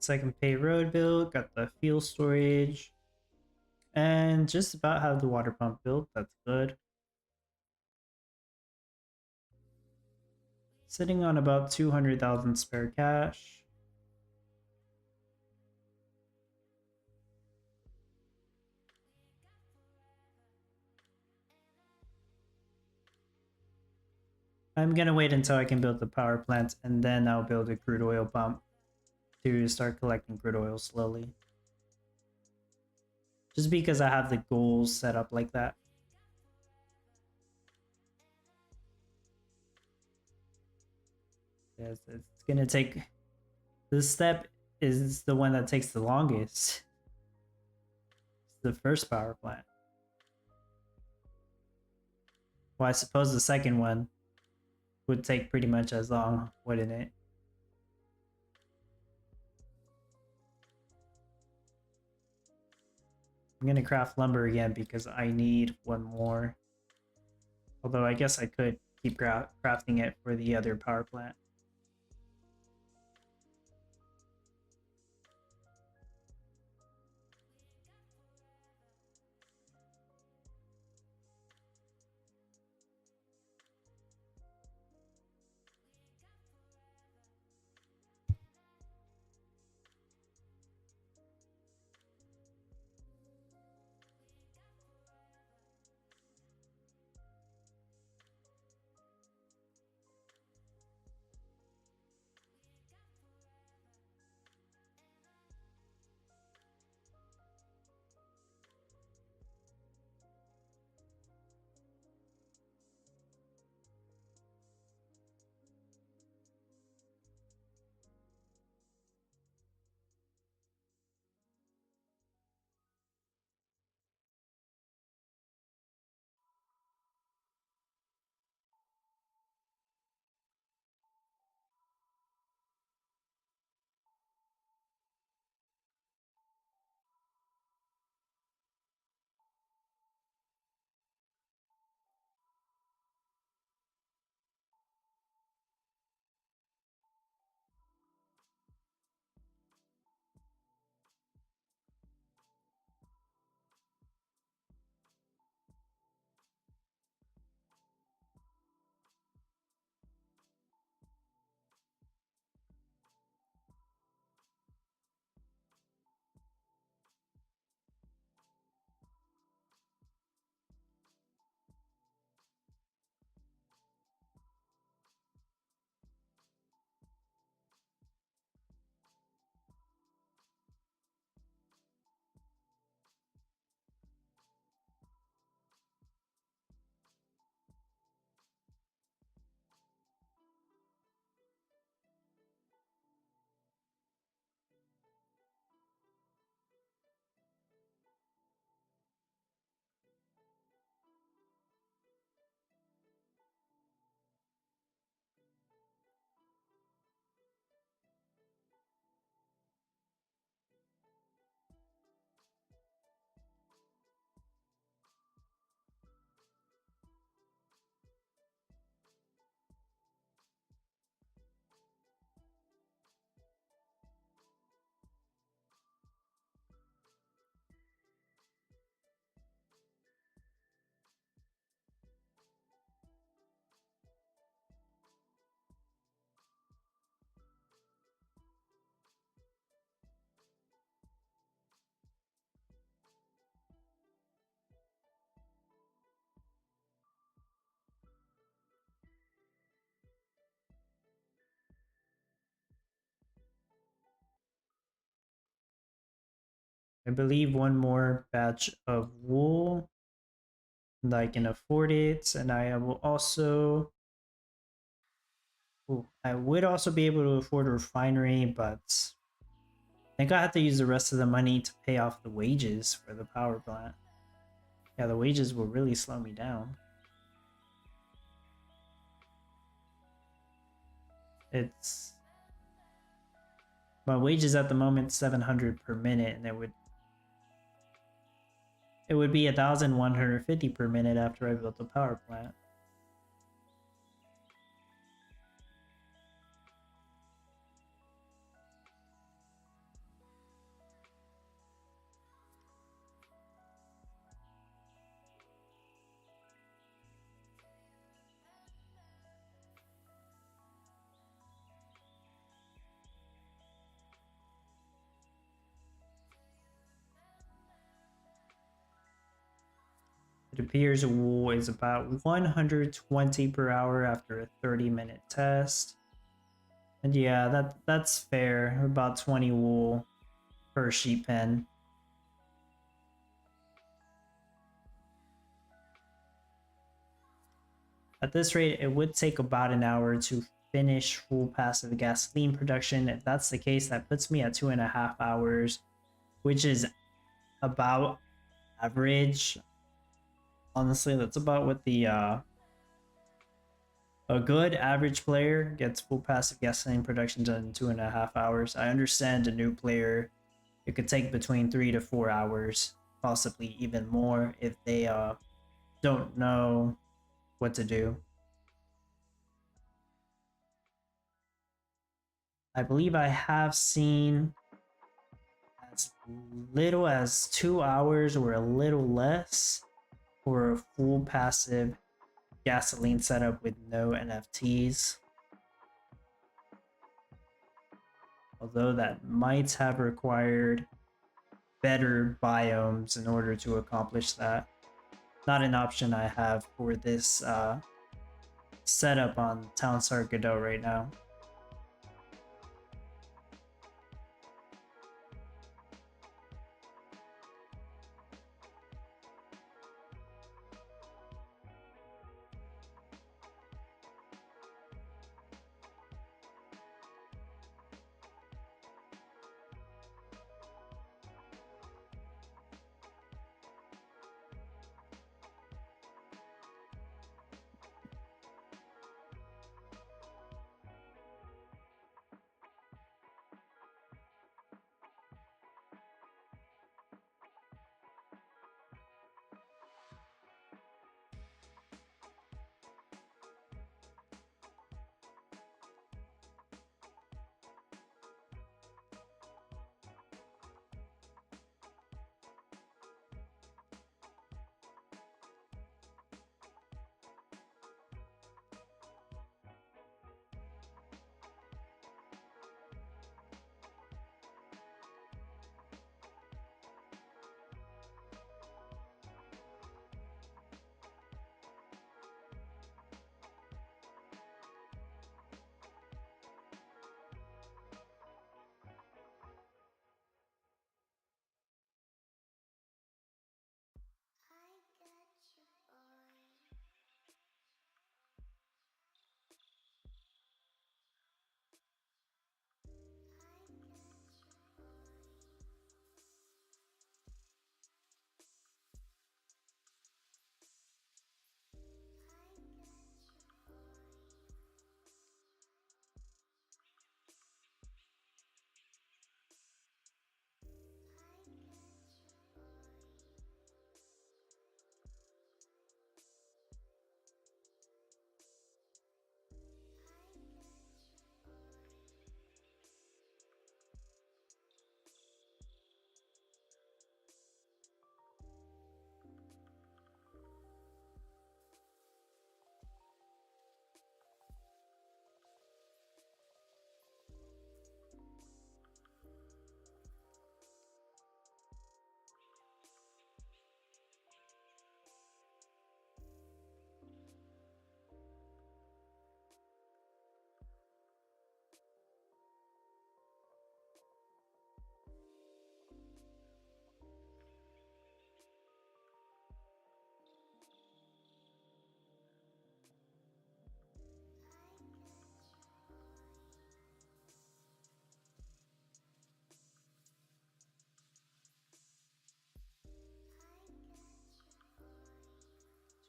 second pay road built, got the fuel storage, and just about have the water pump built. That's good. Sitting on about 200,000 spare cash. I'm gonna wait until I can build the power plant, and then I'll build a crude oil pump to start collecting crude oil slowly. Just because I have the goals set up like that. Yes, it's gonna take... This step is the one that takes the longest. It's the first power plant. Well, I suppose the second one would take pretty much as long, wouldn't it? I'm gonna craft lumber again because I need one more. Although I guess I could keep crafting it for the other power plant. I believe one more batch of wool, and I can afford it, and I will also... Ooh, I would also be able to afford a refinery, but I think I have to use the rest of the money to pay off the wages for the power plant. Yeah, the wages will really slow me down. It's... My wages at the moment 700 per minute, and it would be 1,150 per minute after I built the power plant. It appears wool is about 120 per hour after a 30-minute test. And yeah, that's fair. About 20 wool per sheep pen. At this rate, it would take about an hour to finish full passive gasoline production. If that's the case, that puts me at 2.5 hours, which is about average. Honestly, that's about what the a good average player gets full passive gasoline production done in 2.5 hours. I understand a new player, it could take between 3 to 4 hours, possibly even more if they don't know what to do. I believe I have seen as little as 2 hours or a little less for a full passive gasoline setup with no NFTs. Although that might have required better biomes in order to accomplish that. Not an option I have for this setup on Town Star Godot right now.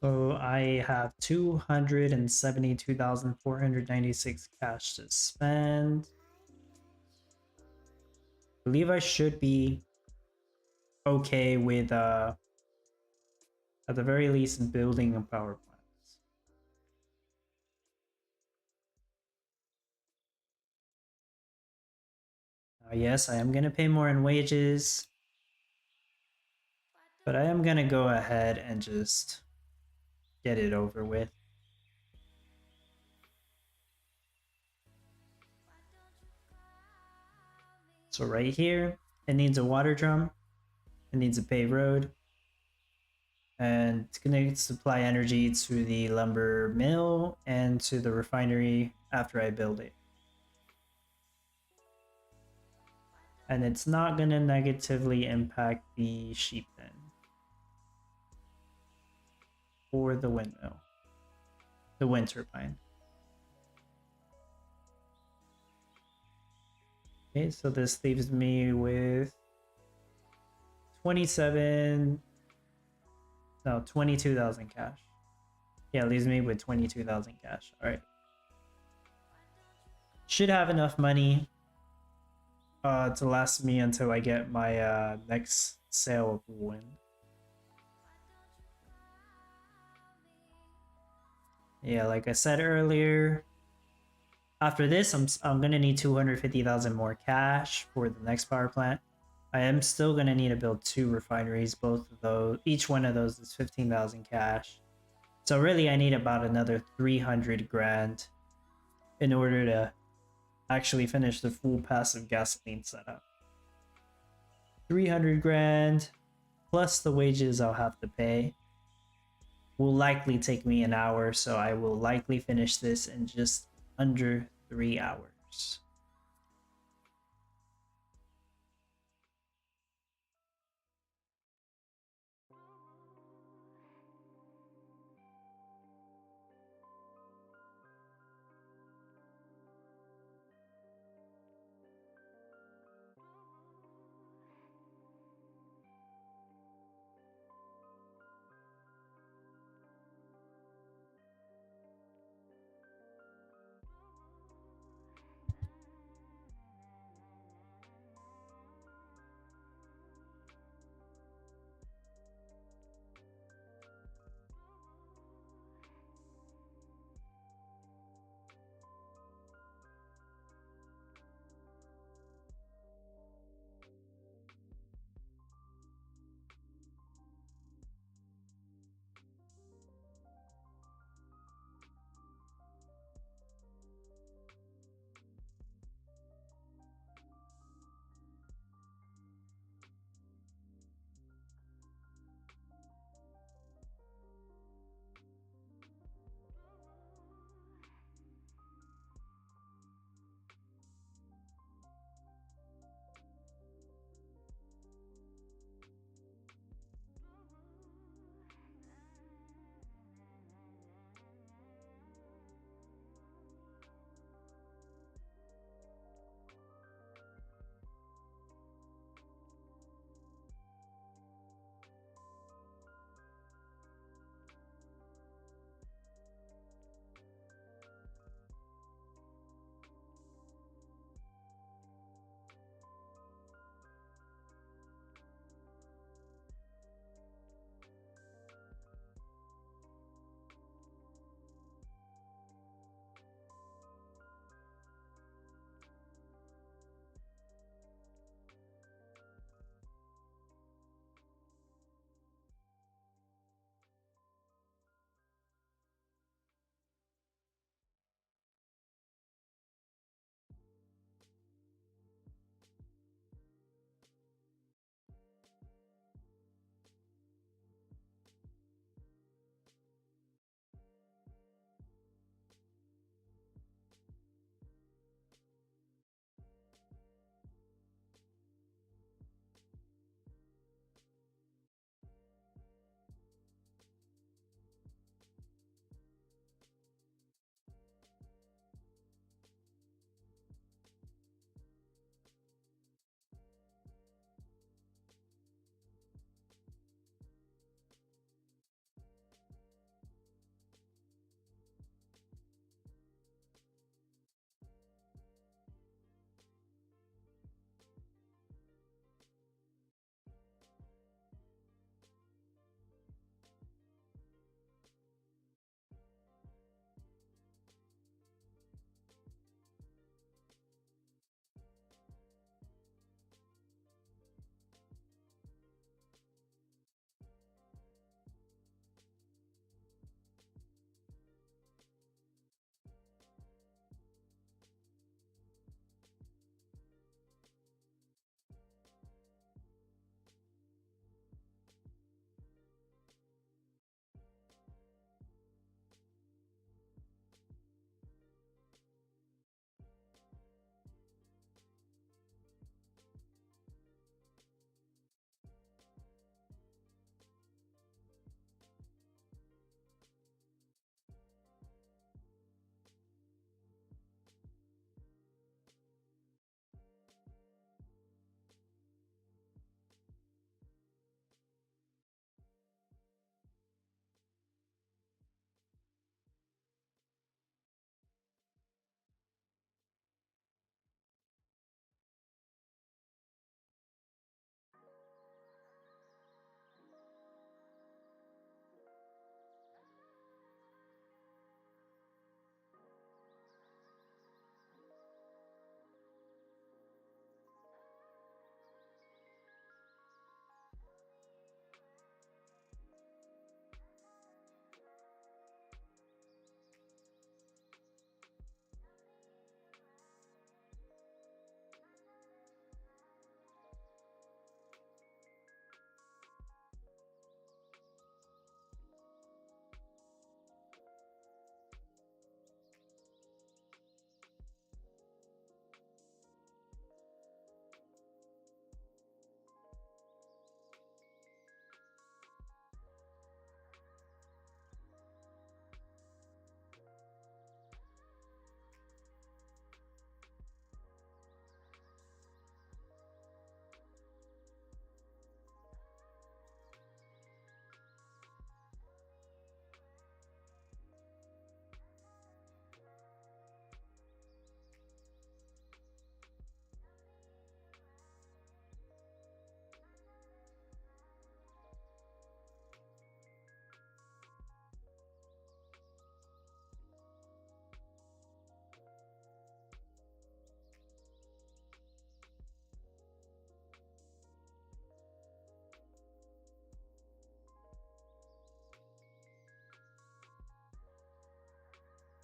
So I have 272,496 cash to spend. I believe I should be okay with at the very least building a power plant. Yes, I am gonna pay more in wages, but I am gonna go ahead and just get it over with. So right here, it needs a water drum, it needs a paved road, and it's gonna supply energy to the lumber mill and to the refinery after I build it. And it's not gonna negatively impact the sheep pen or the windmill, the wind turbine. Okay, so this leaves me with 22,000 cash. Yeah, it leaves me with 22,000 cash. All right. Should have enough money to last me until I get my next sale of wind. Yeah, like I said earlier, after this, I'm gonna need 250,000 more cash for the next power plant. I am still gonna need to build 2 refineries. Both of those, each one of those is 15,000 cash. So really, I need about another 300 grand in order to actually finish the full passive gasoline setup. 300 grand plus the wages I'll have to pay will likely take me an hour, so I will likely finish this in just under 3 hours.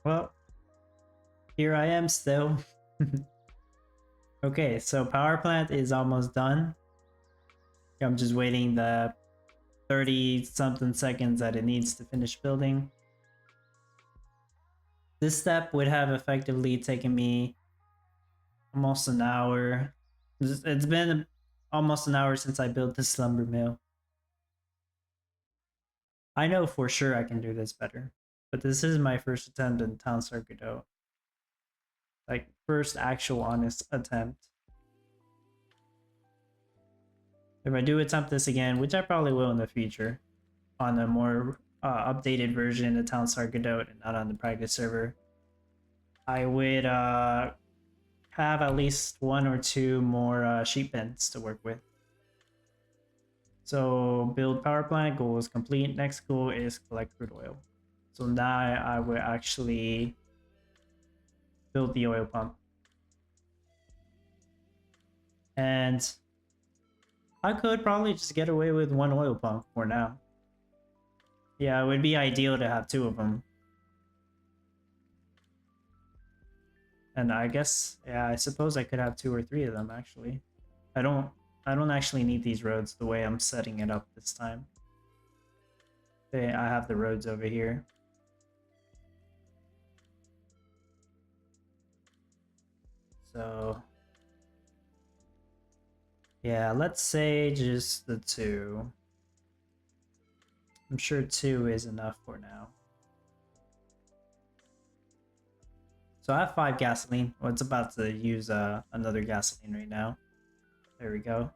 Well, here I am still. Okay, so power plant is almost done. I'm just waiting the 30 something seconds that it needs to finish building. This step would have effectively taken me almost an hour. It's been almost an hour since I built this lumber mill. I know for sure I can do this better, but this is my first attempt in Town Star Godot. Like, first actual honest attempt. If I do attempt this again, which I probably will in the future, on a more updated version of Town Star Godot and not on the practice server, I would have at least 1 or 2 more sheep pens to work with. So build power plant, goal is complete. Next goal is collect crude oil. So now I will actually build the oil pump. And I could probably just get away with 1 oil pump for now. Yeah, it would be ideal to have 2 of them. And I guess, yeah, I suppose I could have 2 or 3 of them actually. I don't actually need these roads the way I'm setting it up this time. Okay, I have the roads over here. So yeah, let's say just the 2. I'm sure 2 is enough for now. So I have 5 gasoline. Well, it's about to use another gasoline right now. There we go.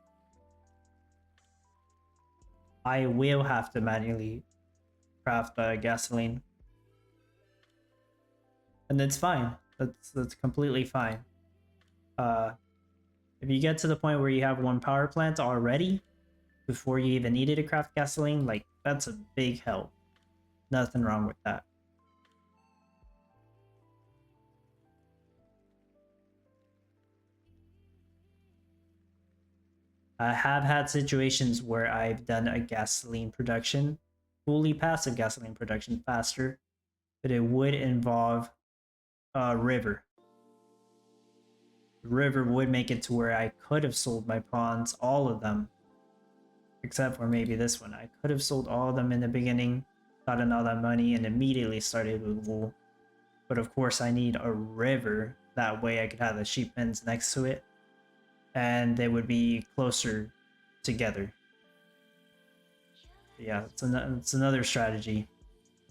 I will have to manually craft gasoline. And it's fine. That's completely fine. If you get to the point where you have 1 power plant already, before you even needed to craft gasoline, like, that's a big help. Nothing wrong with that. I have had situations where I've done a gasoline production, fully passive gasoline production faster, but it would involve a river. The river would make it to where I could have sold my pawns, all of them, except for maybe this one. I could have sold all of them in the beginning, gotten all that money, and immediately started with wool. But of course, I need a river. That way I could have the sheep pens next to it, and they would be closer together. Yeah, it's another strategy.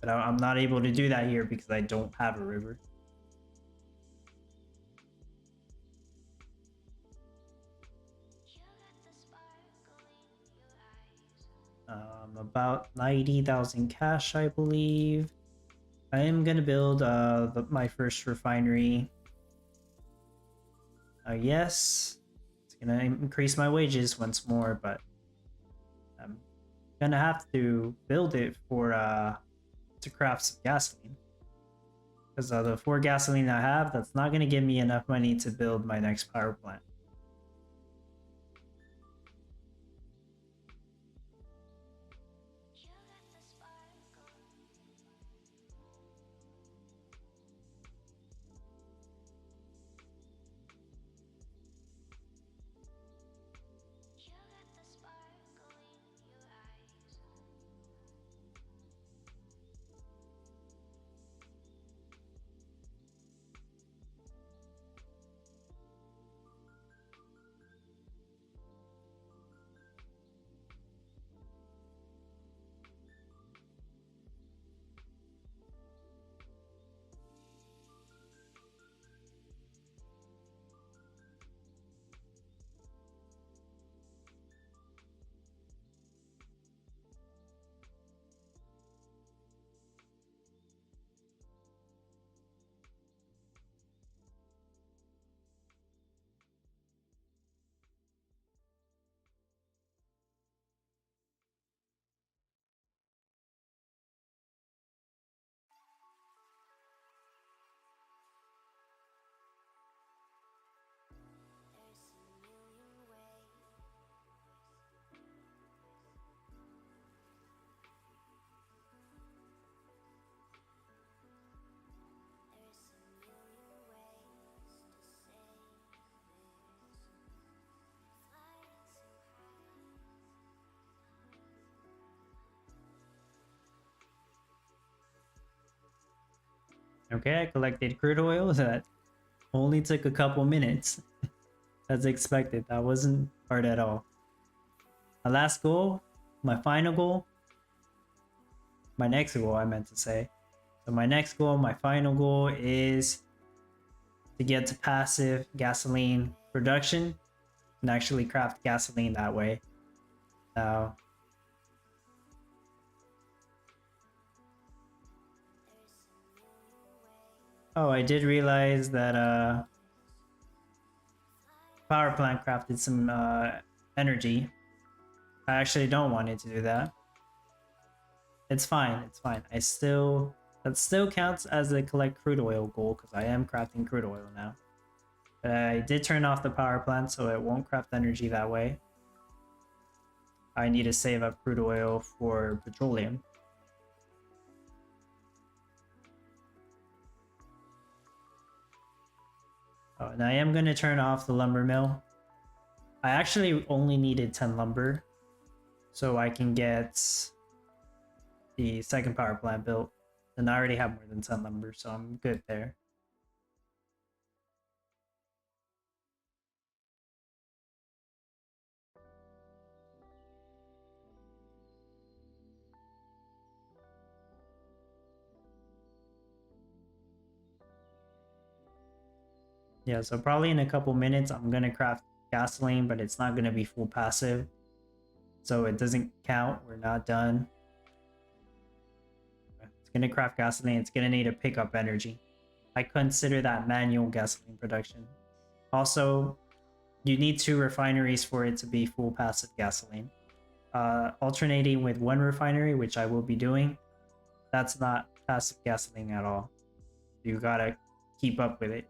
But I'm not able to do that here because I don't have a river. About 90,000 cash, I believe. I am gonna build my first refinery. Yes, it's gonna increase my wages once more, but I'm gonna have to build it for to craft some gasoline. Because the 4 gasoline I have, that's not gonna give me enough money to build my next power plant. Okay, I collected crude oil. That only took a couple minutes. As expected. That wasn't hard at all. My last goal, my final goal, my next goal, I meant to say. So my next goal, my final goal is to get to passive gasoline production and actually craft gasoline that way. Now, oh, I did realize that power plant crafted some energy. I actually don't want it to do that. It's fine, it's fine. That still counts as a collect crude oil goal because I am crafting crude oil now. But I did turn off the power plant so it won't craft energy that way. I need to save up crude oil for petroleum. Oh, and I am going to turn off the lumber mill. I actually only needed 10 lumber so I can get the second power plant built. And I already have more than 10 lumber, so I'm good there. Yeah, so probably in a couple minutes I'm gonna craft gasoline, but it's not gonna be full passive. So it doesn't count, we're not done. It's gonna craft gasoline, it's gonna need to pick up energy. I consider that manual gasoline production. Also, you need 2 refineries for it to be full passive gasoline. Alternating with 1 refinery, which I will be doing, that's not passive gasoline at all. You gotta keep up with it.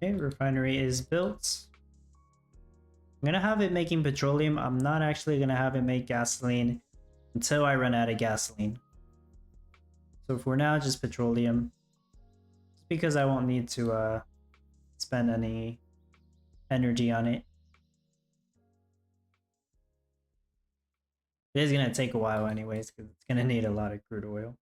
Okay, refinery is built. I'm gonna have it making petroleum. I'm not actually gonna have it make gasoline until I run out of gasoline. So for now, just petroleum. Just because I won't need to spend any energy on it. It is gonna take a while anyways, because it's gonna need a lot of crude oil.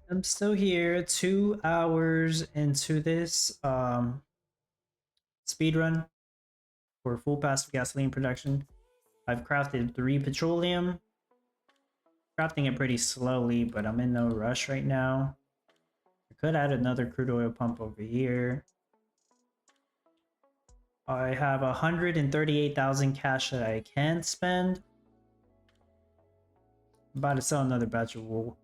I'm still here 2 hours into this speed run for full passive gasoline production. I've crafted 3 petroleum, crafting it pretty slowly, but I'm in no rush right now. I could add another crude oil pump over here. I have 138,000 cash that I can spend. I'm about to sell another batch of wool.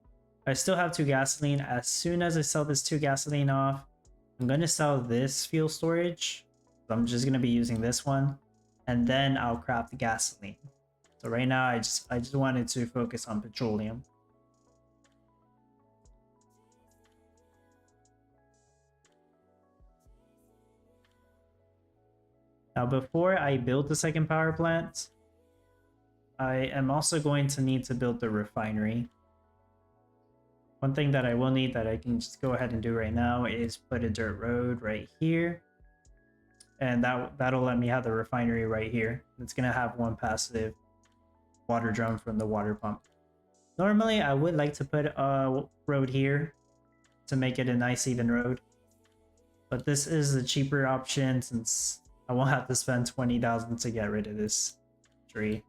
I still have 2 gasoline. As soon as I sell this 2 gasoline off, I'm going to sell this fuel storage. So I'm just going to be using this one. And then I'll craft the gasoline. So right now, I just wanted to focus on petroleum. Now, before I build the second power plant, I am also going to need to build the refinery. One thing that I will need that I can just go ahead and do right now is put a dirt road right here. And that'll let me have the refinery right here. It's going to have one passive water drum from the water pump. Normally, I would like to put a road here to make it a nice even road. But this is the cheaper option since I won't have to spend 20,000 to get rid of this tree.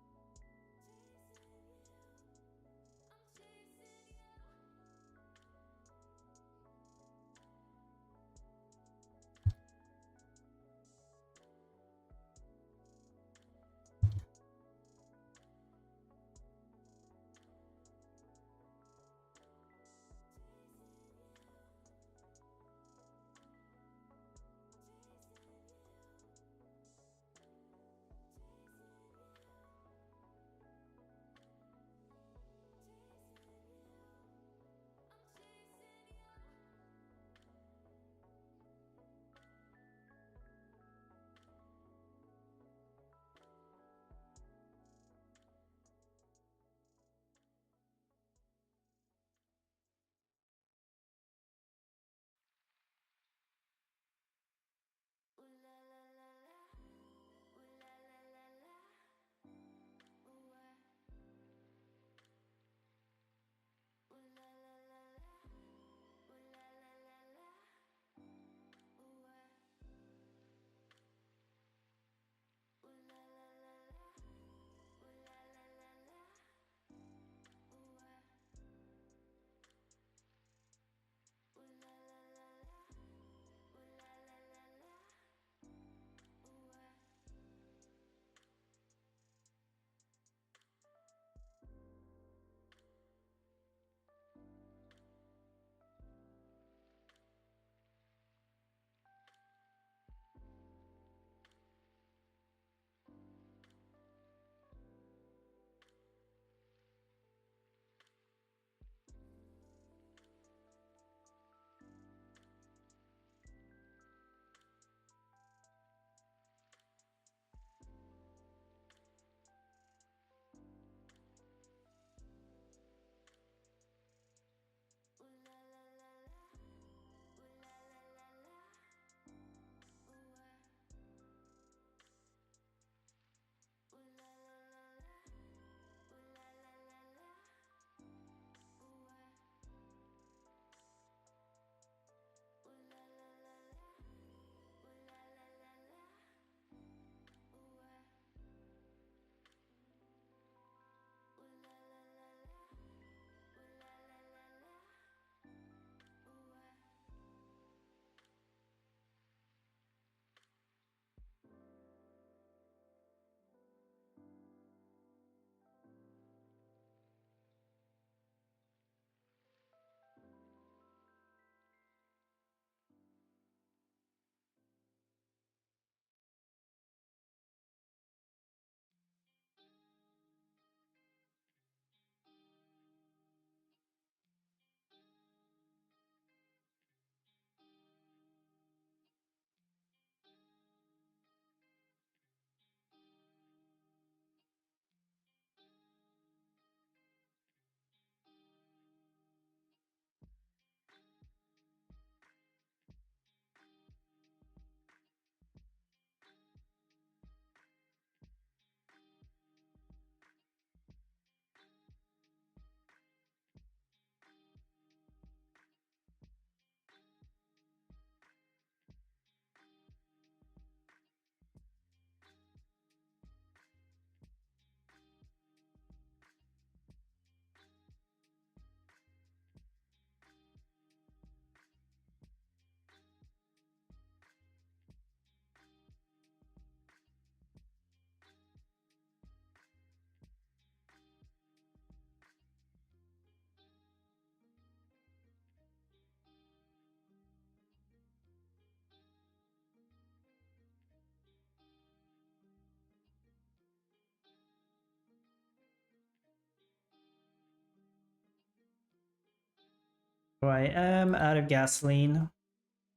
So I am out of gasoline.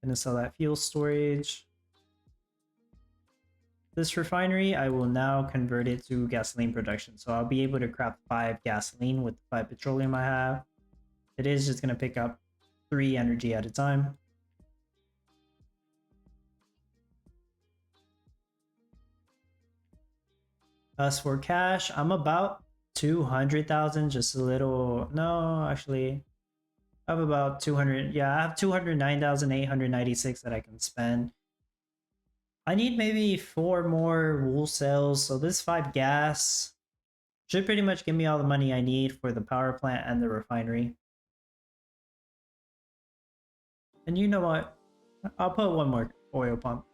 Gonna sell that fuel storage. This refinery, I will now convert it to gasoline production. So I'll be able to craft 5 gasoline with the 5 petroleum I have. It is just gonna pick up 3 energy at a time. As for cash, I'm about 200,000, just a little. No, actually, I have about 200. Yeah, I have 209,896 that I can spend. I need maybe 4 more wool cells. So this 5 gas should pretty much give me all the money I need for the power plant and the refinery. And you know what? I'll put 1 more oil pump.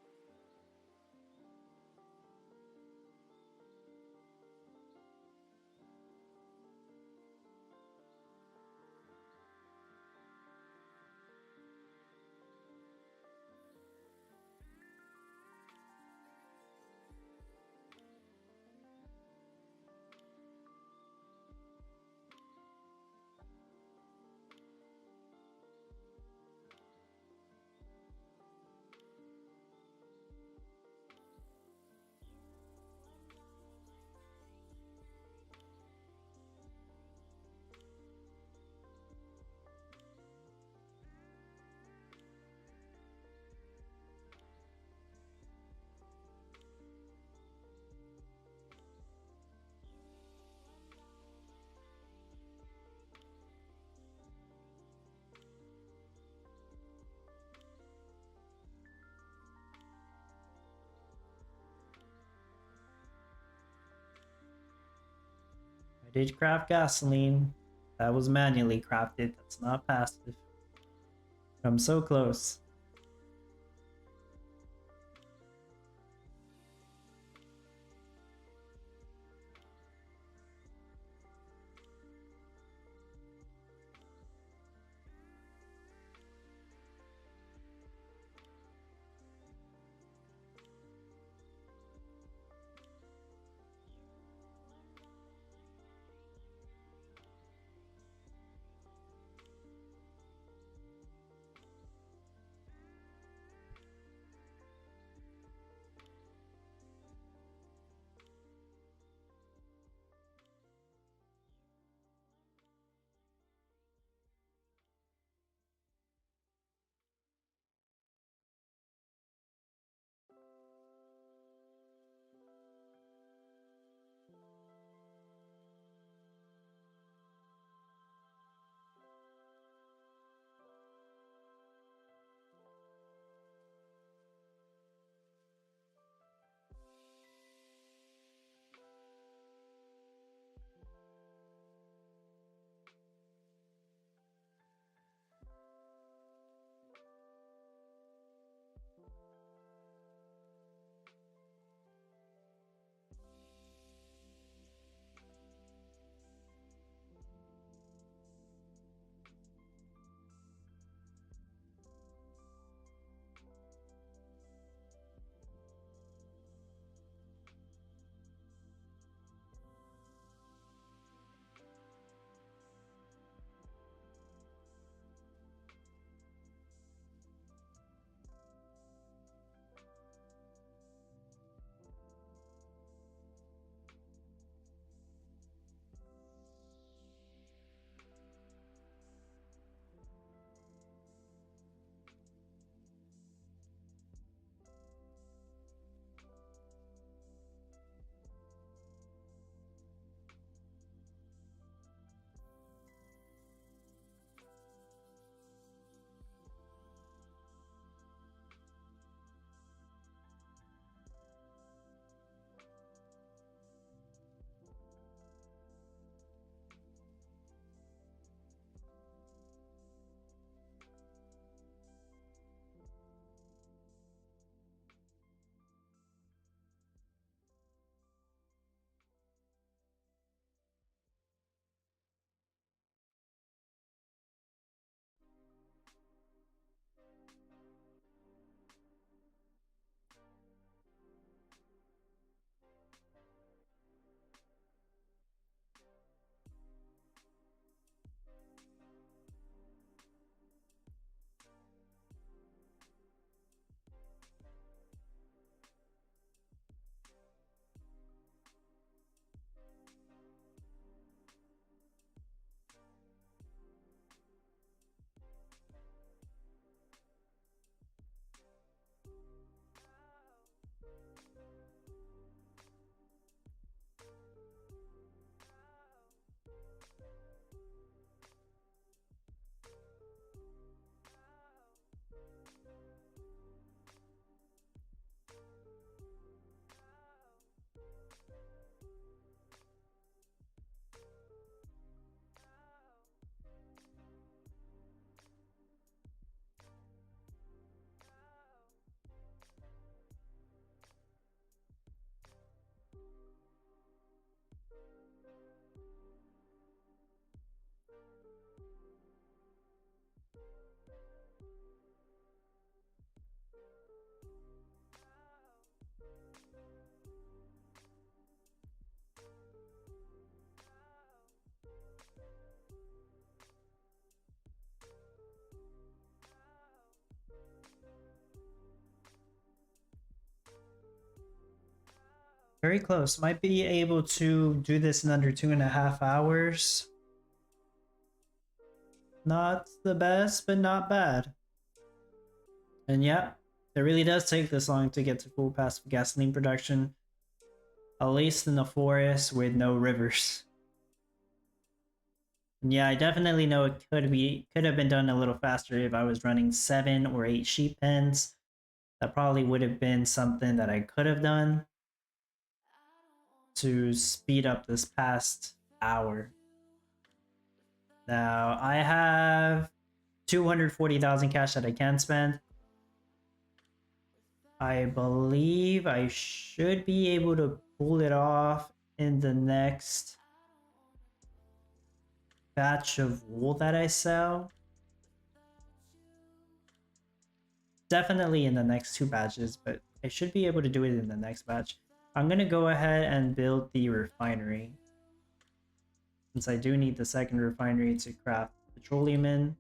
I did craft gasoline. That was manually crafted. That's not passive. I'm so close. Very close. Might be able to do this in under 2.5 hours. Not the best, but not bad. And yeah, it really does take this long to get to full passive gasoline production. At least in the forest with no rivers. And yeah, I definitely know it could have been done a little faster if I was running 7 or 8 sheep pens. That probably would have been something that I could have done to speed up this past hour. Now I have 240,000 cash that I can spend. I believe I should be able to pull it off in the next batch of wool that I sell. Definitely in the next 2 batches, but I should be able to do it in the next batch. I'm going to go ahead and build the refinery, since I do need the second refinery to craft petroleum in.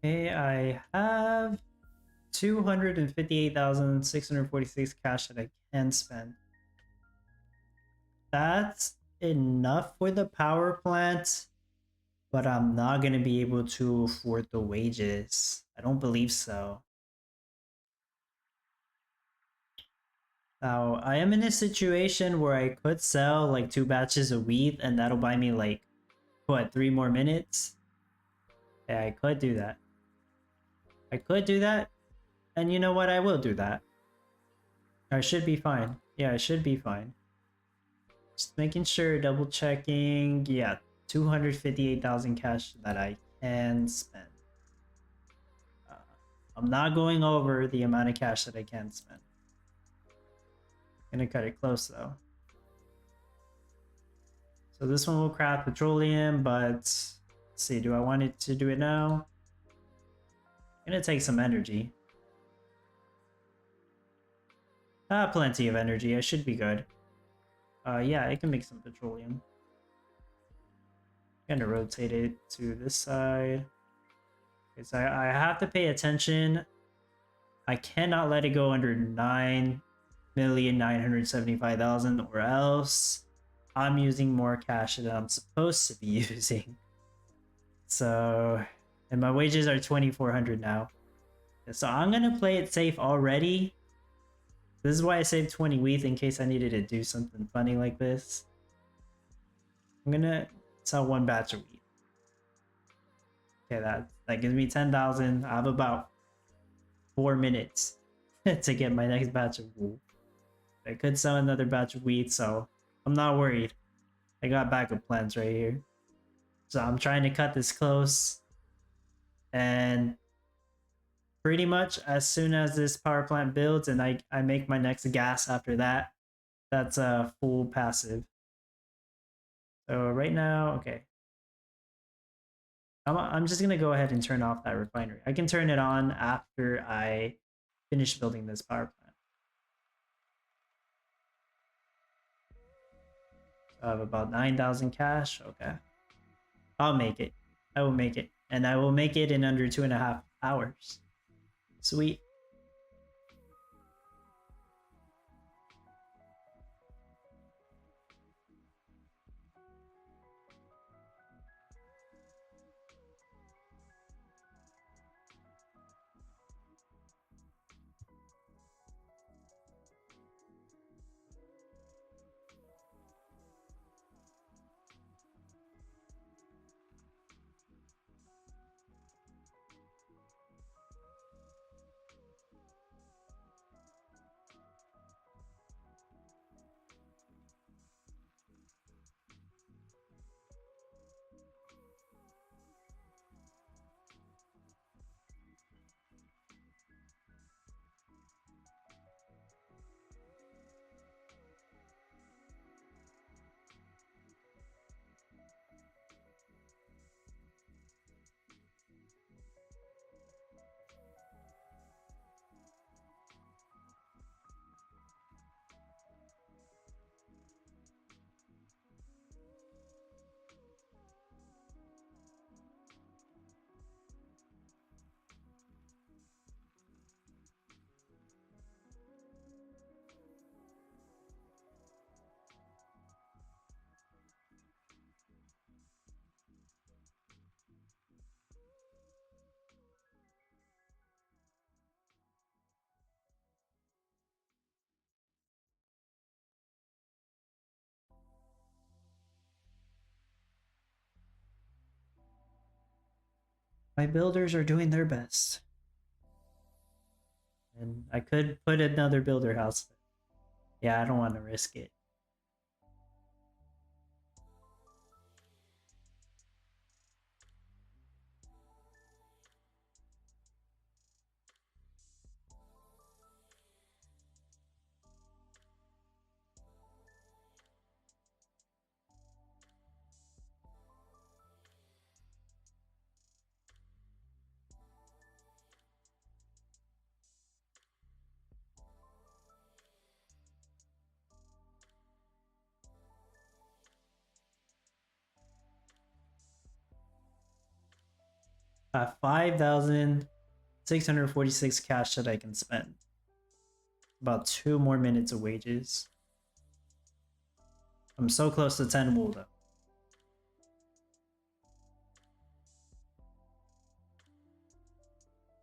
Okay, I have 258,646 cash that I can spend. That's enough for the power plant, but I'm not going to be able to afford the wages. I don't believe so. Now, I am in a situation where I could sell like 2 batches of wheat and that'll buy me like, what, 3 more minutes? Yeah, I could do that. I could do that. And you know what? I will do that. I should be fine. Yeah, I should be fine. Just making sure, double checking. Yeah, 258,000 cash that I can spend. Uh, I'm not going over the amount of cash that I can spend. Gonna cut it close though. So this one will craft petroleum, but let's see, do I want it to do it now? I'm gonna take some energy. Plenty of energy. I should be good. Yeah, I can make some petroleum. I'm gonna rotate it to this side. Okay, so I have to pay attention. I cannot let it go under 9,975,000 or else I'm using more cash than I'm supposed to be using. So, and my wages are 2,400 now. So I'm gonna play it safe already. This is why I saved 20 wheat in case I needed to do something funny like this. I'm gonna sell one batch of wheat. Okay, that gives me 10,000. I have about 4 minutes to get my next batch of wool. I could sell another batch of wheat, so I'm not worried. I got backup plans right here. So I'm trying to cut this close. And pretty much as soon as this power plant builds and I make my next gas after that, that's a full passive. So right now, okay. I'm just gonna go ahead and turn off that refinery. I can turn it on after I finish building this power plant. So I have about 9,000 cash. Okay. I'll make it. I will make it. And I will make it in under 2.5 hours. Sweet. My builders are doing their best. And I could put another builder house. Yeah, I don't want to risk it. I have 5,646 cash that I can spend. About 2 more minutes of wages. I'm so close to 10 wool though.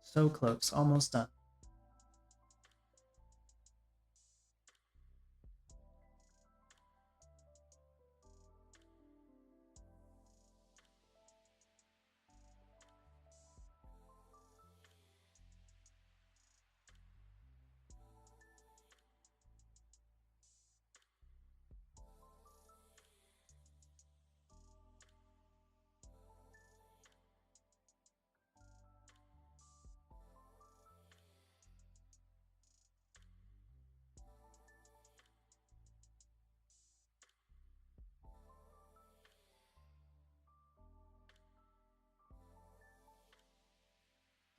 So close, almost done.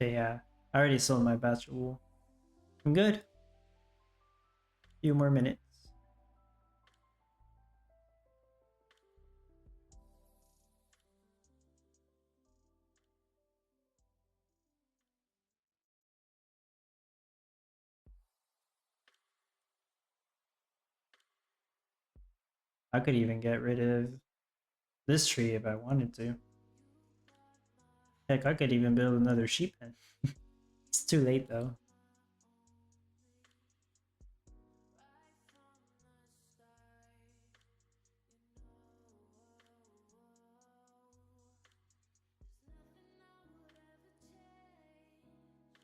Okay, yeah. I already sold my batch of wool. I'm good. Few more minutes. I could even get rid of this tree if I wanted to. Heck, I could even build another sheep pen. It's too late though.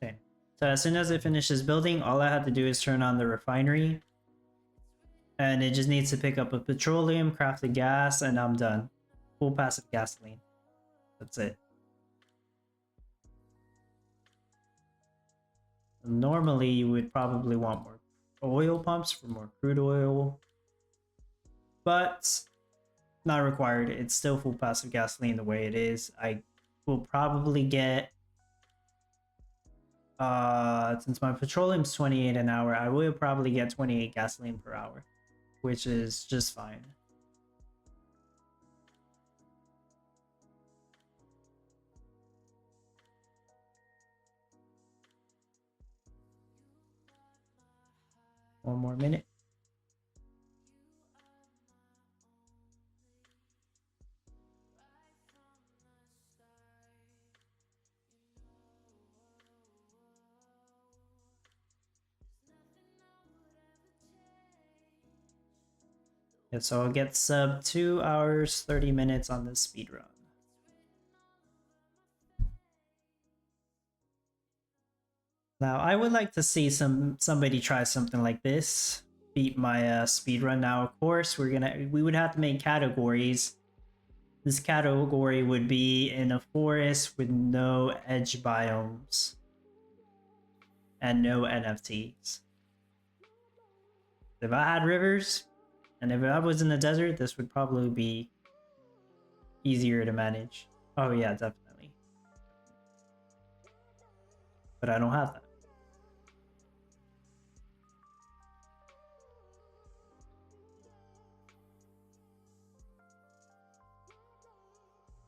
Okay. So as soon as it finishes building, all I have to do is turn on the refinery. And it just needs to pick up a petroleum, craft the gas, and I'm done. Full passive gasoline. That's it. Normally, you would probably want more oil pumps for more crude oil. But not required. It's still full passive gasoline the way it is. I will probably get since my petroleum's 28 an hour, I will probably get 28 gasoline per hour, which is just fine. One more minute. Yeah, so I'll get sub 2 hours 30 minutes on this speed run. Now I would like to see somebody try something like this. Beat my speed run. Now of course we would have to make categories. This category would be in a forest with no edge biomes and no NFTs. If I had rivers and if I was in the desert, this would probably be easier to manage. Oh yeah, definitely. But I don't have that.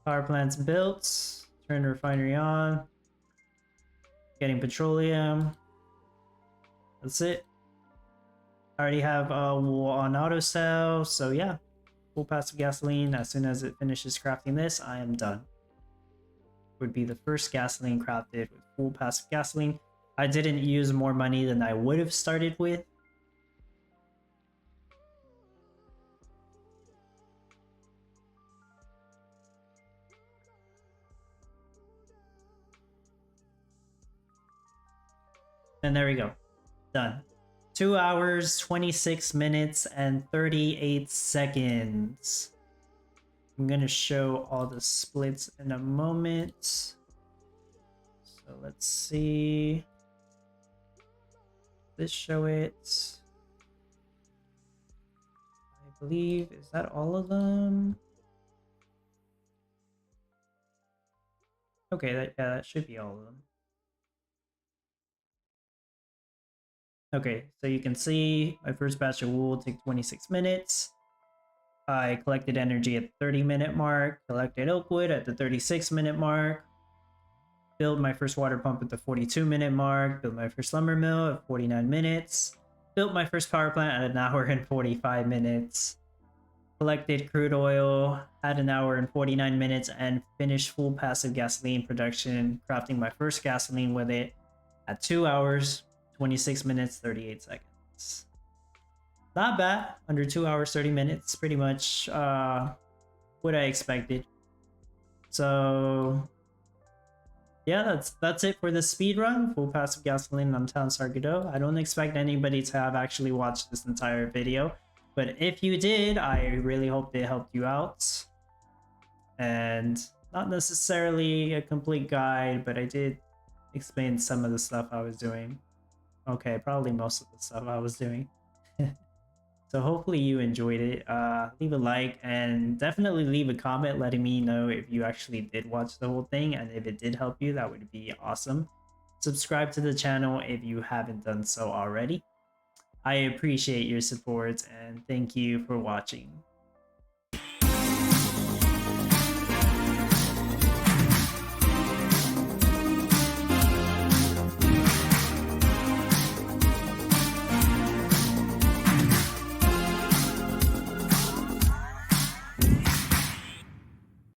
Power plant's built. Turn the refinery on. Getting petroleum. That's it. I already have wool on auto sell, so yeah. Full passive gasoline. As soon as it finishes crafting this, I am done. Would be the first gasoline crafted with full passive gasoline. I didn't use more money than I would have started with. And there we go. Done. 2 hours, 26 minutes, and 38 seconds. I'm gonna show all the splits in a moment. So let's see. Let's show it. I believe, is that all of them? Okay, that should be all of them. Okay, so you can see my first batch of wool took 26 minutes. I collected energy at the 30-minute mark, collected oak wood at the 36-minute mark, built my first water pump at the 42-minute mark, built my first lumber mill at 49 minutes, built my first power plant at 1 hour and 45 minutes, collected crude oil at 1 hour and 49 minutes, and finished full passive gasoline production, crafting my first gasoline with it at 2 hours, 26 minutes, 38 seconds. Not bad. Under 2 hours, 30 minutes. Pretty much what I expected. So yeah, that's it for the speed run. Full passive gasoline on Town Star Godot. I don't expect anybody to have actually watched this entire video, but if you did, I really hope it helped you out. And not necessarily a complete guide, but I did explain some of the stuff I was doing. Okay, probably most of the stuff I was doing. So hopefully you enjoyed it. Leave a like and definitely leave a comment letting me know if you actually did watch the whole thing, and if it did help you, that would be awesome. Subscribe to the channel if you haven't done so already. I appreciate your support and thank you for watching.